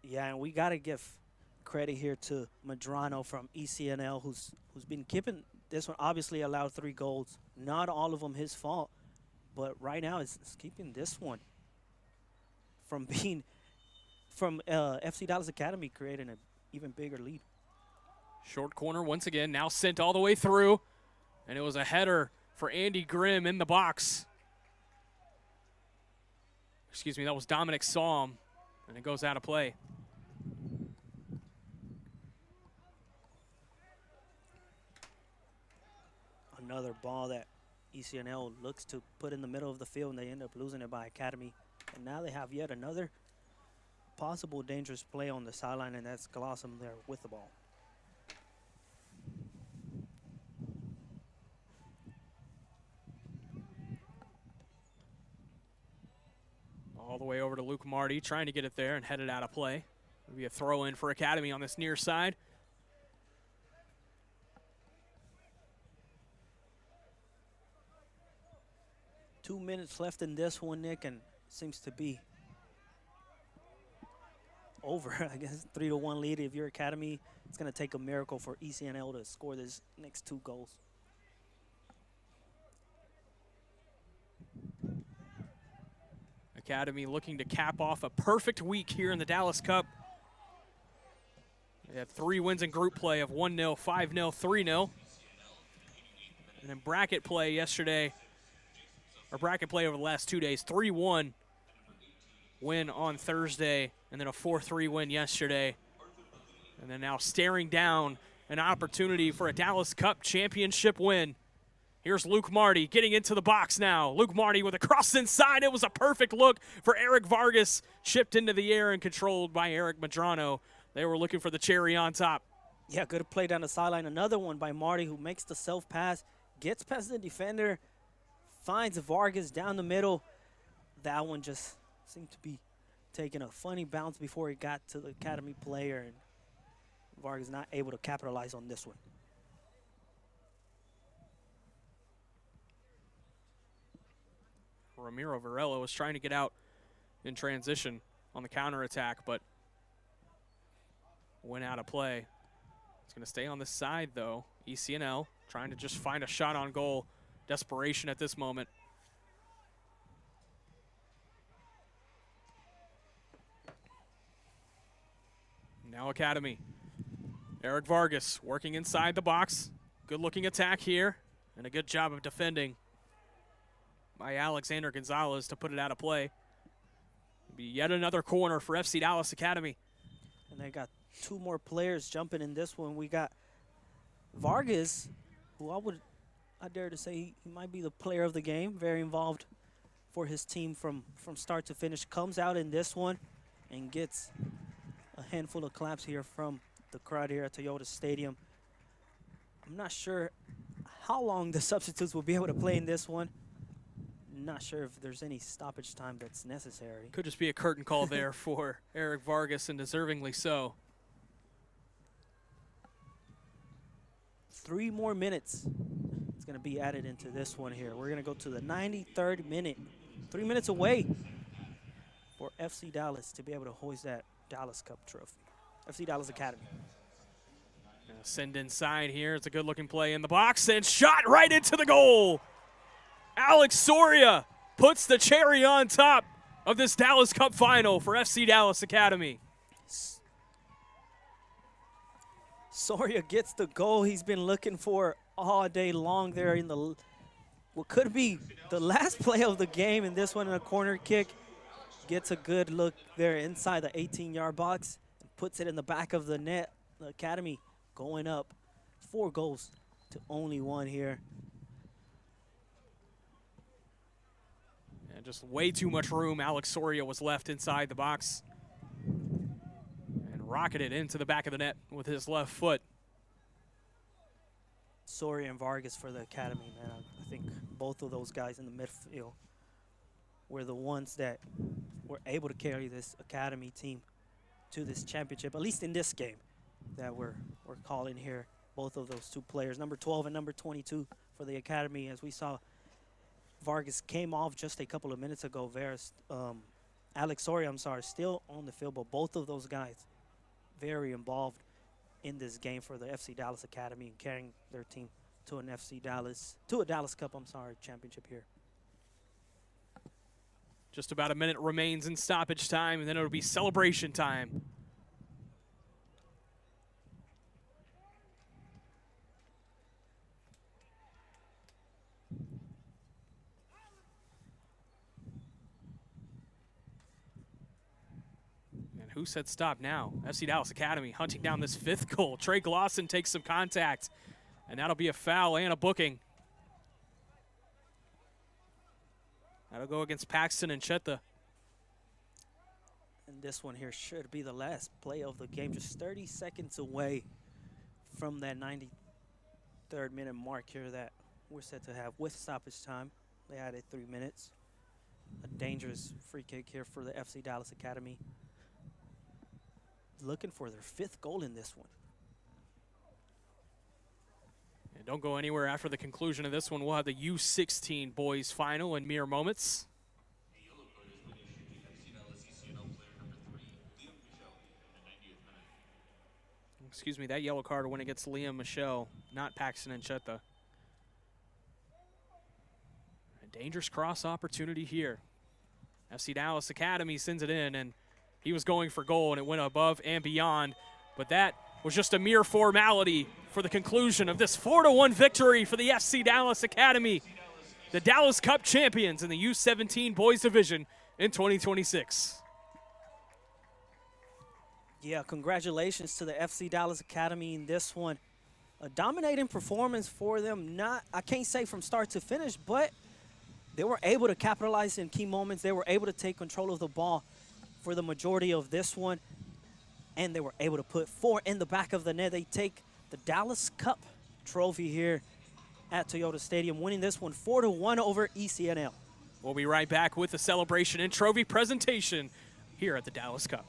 Yeah, and we got to give credit here to Medrano from ECNL, who's been keeping this one. Obviously allowed 3 goals. Not all of them his fault. But right now it's keeping this one from being from FC Dallas Academy creating an even bigger lead. Short corner once again, now sent all the way through. And it was a header for Andy Grimm in the box. Excuse me, that was Dominic Psalm, and it goes out of play. Another ball that ECNL looks to put in the middle of the field, and they end up losing it by Academy. And now they have yet another possible dangerous play on the sideline, and that's Glosson there with the ball. All the way over to Luke Marty, trying to get it there and head it out of play. Maybe a throw in for Academy on this near side. Two minutes left in this one, Nick, and seems to be over. I guess 3-1 lead. If you're Academy, it's going to take a miracle for ECNL to score this next 2 goals. Academy looking to cap off a perfect week here in the Dallas Cup. They had 3 wins in group play of 1-0, 5-0, 3-0. And then bracket play yesterday, or bracket play over the last 2 days, 3-1 win on Thursday, and then a 4-3 win yesterday. And then now staring down an opportunity for a Dallas Cup championship win. Here's Luke Marty getting into the box now. Luke Marty with a cross inside. It was a perfect look for Eric Vargas. Chipped into the air and controlled by Eric Medrano. They were looking for the cherry on top. Yeah, good play down the sideline. Another one by Marty, who makes the self-pass, gets past the defender, finds Vargas down the middle. That one just seemed to be taking a funny bounce before he got to the Academy player, and Vargas not able to capitalize on this one. Ramiro Varela was trying to get out in transition on the counterattack, but went out of play. It's going to stay on this side, though. ECNL trying to just find a shot on goal. Desperation at this moment. Now Academy. Eric Vargas working inside the box. Good looking attack here and a good job of defending by Alexander Gonzalez to put it out of play. Be yet another corner for FC Dallas Academy. And they got two more players jumping in this one. We got Vargas, who I dare to say he might be the player of the game. Very involved for his team from start to finish. Comes out in this one and gets a handful of claps here from the crowd here at Toyota Stadium. I'm not sure how long the substitutes will be able to play in this one. Not sure if there's any stoppage time that's necessary. Could just be a curtain call there for Eric Vargas, and deservingly so. 3 more minutes. It's going to be added into this one here. We're going to go to the 93rd minute. 3 minutes away for FC Dallas to be able to hoist that Dallas Cup trophy. FC Dallas Academy. Send inside here. It's a good-looking play in the box and shot right into the goal. Alex Soria puts the cherry on top of this Dallas Cup final for FC Dallas Academy. Soria gets the goal he's been looking for all day long there in the what could be the last play of the game, in this one in a corner kick. Gets a good look there inside the 18-yard box and puts it in the back of the net. The Academy going up 4 goals to only 1 here. And just way too much room. Alex Soria was left inside the box and rocketed into the back of the net with his left foot. Soria and Vargas for the Academy, man. I think both of those guys in the midfield were the ones that were able to carry this Academy team to this championship, at least in this game that we're calling here. Both of those 2 players, number 12 and number 22 for the Academy. As we saw, Vargas came off just a couple of minutes ago. Alex Soria, I'm sorry, still on the field, but both of those guys very involved in this game for the FC Dallas Academy and carrying their team to a Dallas Cup, championship here. Just about a minute remains in stoppage time, and then it'll be celebration time. And who said stop now? FC Dallas Academy hunting down this 5th goal. Trey Glosson takes some contact, and that'll be a foul and a booking. That'll go against Paxton and Cheta. And this one here should be the last play of the game, just 30 seconds away from that 93rd minute mark here that we're set to have with stoppage time. They added 3 minutes. A dangerous free kick here for the FC Dallas Academy. Looking for their 5th goal in this one. And don't go anywhere after the conclusion of this one. We'll have the U16 boys final in mere moments. Excuse me, that yellow card went against Liam Michelle, not Paxton and Cheta. A dangerous cross opportunity here. FC Dallas Academy sends it in, and he was going for goal, and it went above and beyond. But that was just a mere formality for the conclusion of this 4-1 victory for the FC Dallas Academy, the Dallas Cup champions in the U17 boys division in 2026. Yeah, congratulations to the FC Dallas Academy in this one. A dominating performance for them. I can't say from start to finish, but they were able to capitalize in key moments. They were able to take control of the ball for the majority of this one, and they were able to put 4 in the back of the net. They take the Dallas Cup trophy here at Toyota Stadium, winning this one 4-1 over ECNL. We'll be right back with the celebration and trophy presentation here at the Dallas Cup.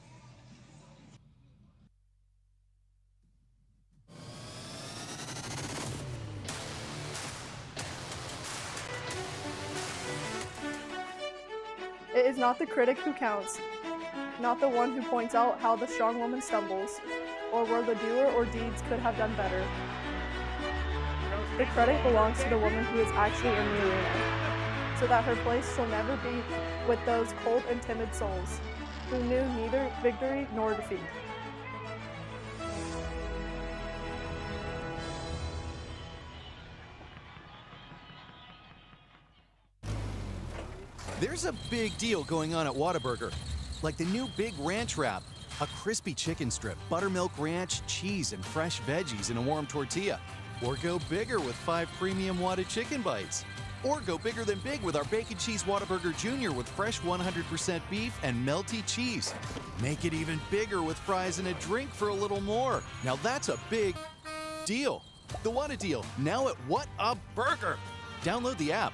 It is not the critic who counts, not the one who points out how the strong woman stumbles, or where the doer or deeds could have done better. The credit belongs to the woman who is actually in the arena, so that her place shall never be with those cold and timid souls, who knew neither victory nor defeat. There's a big deal going on at Whataburger, like the new Big Ranch Wrap, a crispy chicken strip, buttermilk ranch, cheese, and fresh veggies in a warm tortilla. Or go bigger with 5 premium Whata chicken bites. Or go bigger than big with our Bacon Cheese Whataburger Jr. with fresh 100% beef and melty cheese. Make it even bigger with fries and a drink for a little more. Now that's a big deal. The Whata Deal, now at What a Burger. Download the app.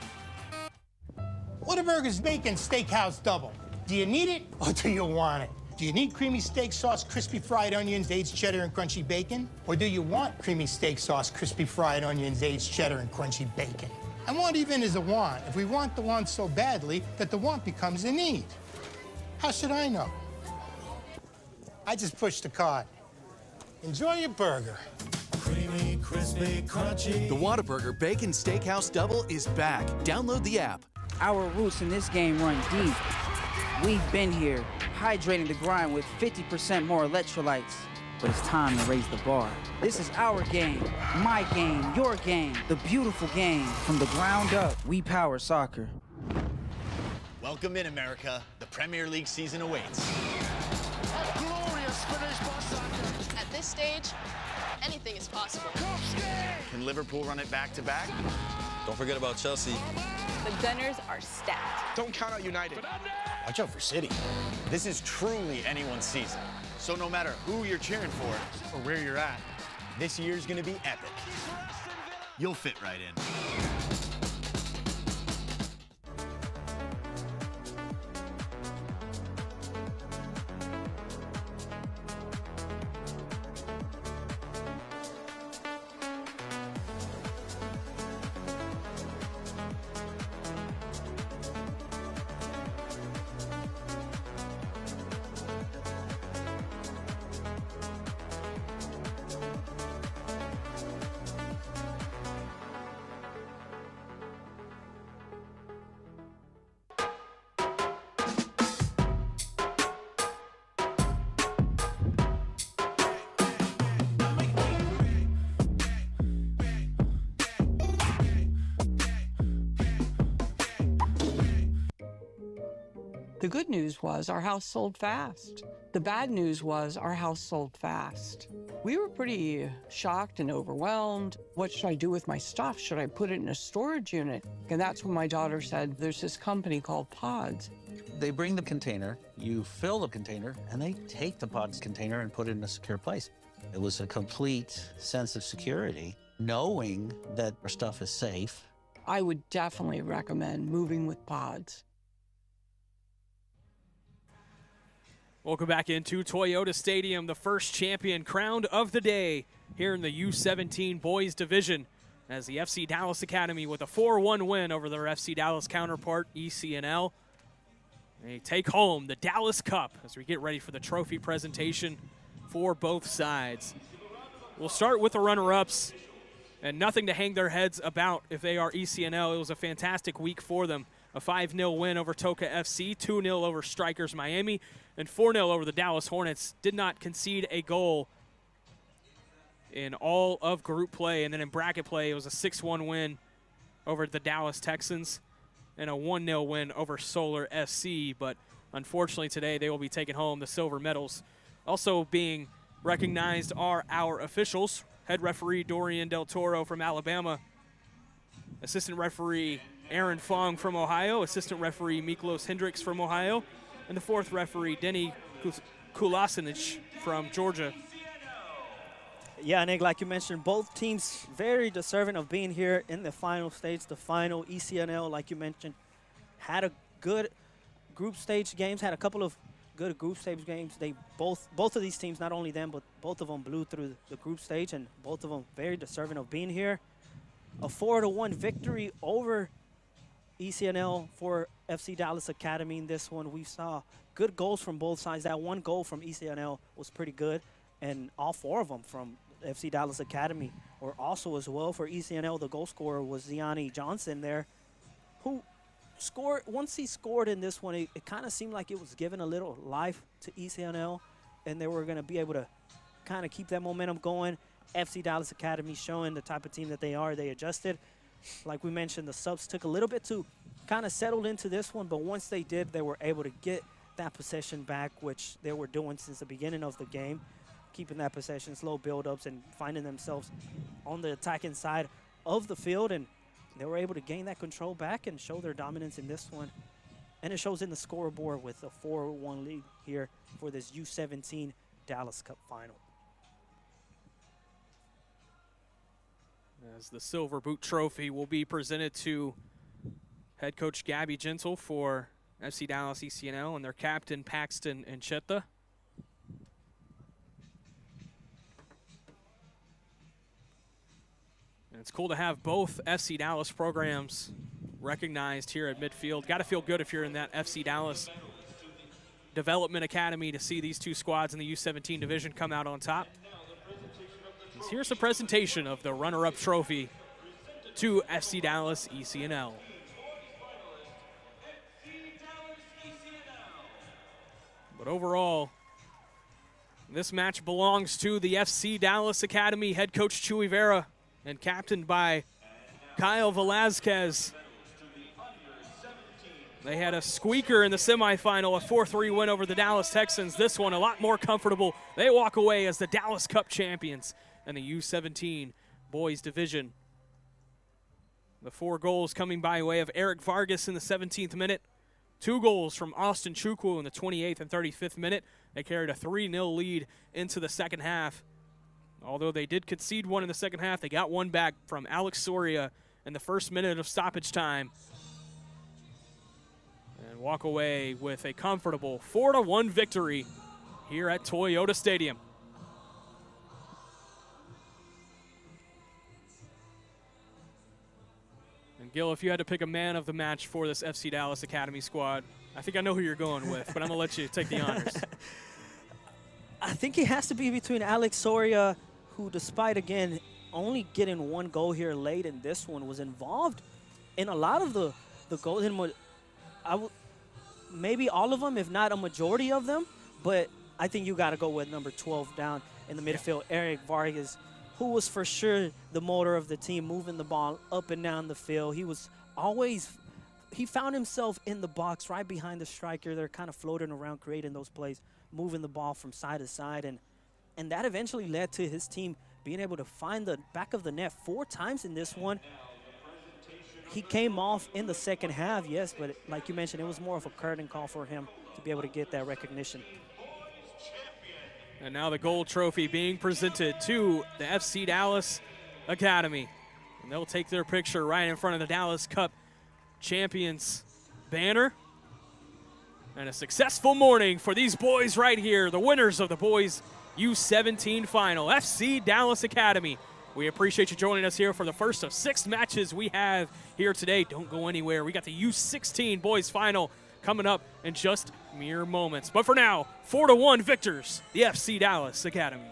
Whataburger's Bacon Steakhouse Double. Do you need it or do you want it? Do you need creamy steak sauce, crispy fried onions, aged cheddar, and crunchy bacon? Or do you want creamy steak sauce, crispy fried onions, aged cheddar, and crunchy bacon? And want even is a want if we want the want so badly that the want becomes a need. How should I know? I just push the card. Enjoy your burger. Creamy, crispy, crunchy. The Whataburger Bacon Steakhouse Double is back. Download the app. Our roots in this game run deep. We've been here, hydrating the grind with 50% more electrolytes. But it's time to raise the bar. This is our game, my game, your game, the beautiful game. From the ground up, we power soccer. Welcome in, America. The Premier League season awaits. A glorious finish by Saka. At this stage, anything is possible. Can Liverpool run it back-to-back? Don't forget about Chelsea. The Gunners are stacked. Don't count out United. Watch out for City. This is truly anyone's season. So no matter who you're cheering for or where you're at, this year's gonna be epic. You'll fit right in. The good news was our house sold fast. The bad news was our house sold fast. We were pretty shocked and overwhelmed. What should I do with my stuff? Should I put it in a storage unit? And that's when my daughter said, there's this company called Pods. They bring the container, you fill the container, and they take the Pods container and put it in a secure place. It was a complete sense of security, knowing that our stuff is safe. I would definitely recommend moving with Pods. Welcome back into Toyota Stadium, the first champion crowned of the day here in the U17 boys division, as the FC Dallas Academy with a 4-1 win over their FC Dallas counterpart, ECNL. They take home the Dallas Cup as we get ready for the trophy presentation for both sides. We'll start with the runner-ups, and nothing to hang their heads about if they are ECNL. It was a fantastic week for them. A 5-0 win over Toca FC, 2-0 over Strikers Miami, and 4-0 over the Dallas Hornets. Did not concede a goal in all of group play. And then in bracket play, it was a 6-1 win over the Dallas Texans and a 1-0 win over Solar SC. But unfortunately today, they will be taking home the silver medals. Also being recognized are our officials. Head referee Dorian Del Toro from Alabama. Assistant referee Aaron Fong from Ohio, assistant referee Miklos Hendricks from Ohio, and the fourth referee Denny Kulasinich from Georgia. Yeah, Nick, like you mentioned, both teams very deserving of being here in the final stage. The final ECNL, like you mentioned, had a good group stage games, had a couple of good group stage games. They both of these teams, not only them, but both of them blew through the group stage, and both of them very deserving of being here. A 4-1 victory over ECNL for FC Dallas Academy in this one. We saw good goals from both sides. That one goal from ECNL was pretty good, and all 4 of them from FC Dallas Academy were also as well. For ECNL, the goal scorer was Ziani Johnson there, who scored. Once he scored in this one, it kind of seemed like it was giving a little life to ECNL, and they were going to be able to kind of keep that momentum going. FC Dallas Academy showing the type of team that they are. They adjusted. Like we mentioned, the subs took a little bit to kind of settled into this one, but once they did, they were able to get that possession back, which they were doing since the beginning of the game, keeping that possession, slow build-ups, and finding themselves on the attacking side of the field, and they were able to gain that control back and show their dominance in this one. And it shows in the scoreboard with a 4-1 lead here for this U17 Dallas Cup final. As the Silver Boot Trophy will be presented to head coach Gabby Gentle for FC Dallas ECNL and their captain Paxton Encheta. And it's cool to have both FC Dallas programs recognized here at midfield. Got to feel good if you're in that FC Dallas Development Academy to see these two squads in the U17 division come out on top. Here's a presentation of the runner-up trophy to FC Dallas ECNL. But overall, this match belongs to the FC Dallas Academy head coach Chuy Vera and captained by Kyle Velazquez. They had a squeaker in the semifinal, a 4-3 win over the Dallas Texans. This one a lot more comfortable. They walk away as the Dallas Cup champions in the U17 boys division. The 4 goals coming by way of Eric Vargas in the 17th minute. 2 goals from Austin Chukwu in the 28th and 35th minute. They carried a 3-0 lead into the second half. Although they did concede one in the second half, they got one back from Alex Soria in the first minute of stoppage time. And walk away with a comfortable 4-1 victory here at Toyota Stadium. And Gil, if you had to pick a man of the match for this FC Dallas Academy squad, I think I know who you're going with, but I'm going to let you take the honors. I think it has to be between Alex Soria, who despite, again, only getting 1 goal here late in this one, was involved in a lot of the goals. Maybe all of them, if not a majority of them, but I think you got to go with number 12 down in the midfield, Eric Vargas, who was for sure the motor of the team, moving the ball up and down the field. He found himself in the box right behind the striker. They're kind of floating around, creating those plays, moving the ball from side to side, and that eventually led to his team being able to find the back of the net 4 times in this one. He came off in the second half, yes, but like you mentioned, it was more of a curtain call for him to be able to get that recognition. And now the gold trophy being presented to the FC Dallas Academy. And they'll take their picture right in front of the Dallas Cup champions banner. And a successful morning for these boys right here, the winners of the boys U17 final, FC Dallas Academy. We appreciate you joining us here for the first of 6 matches we have here today. Don't go anywhere. We got the U16 boys final coming up in just mere moments. But for now, 4-1 victors, the FC Dallas Academy.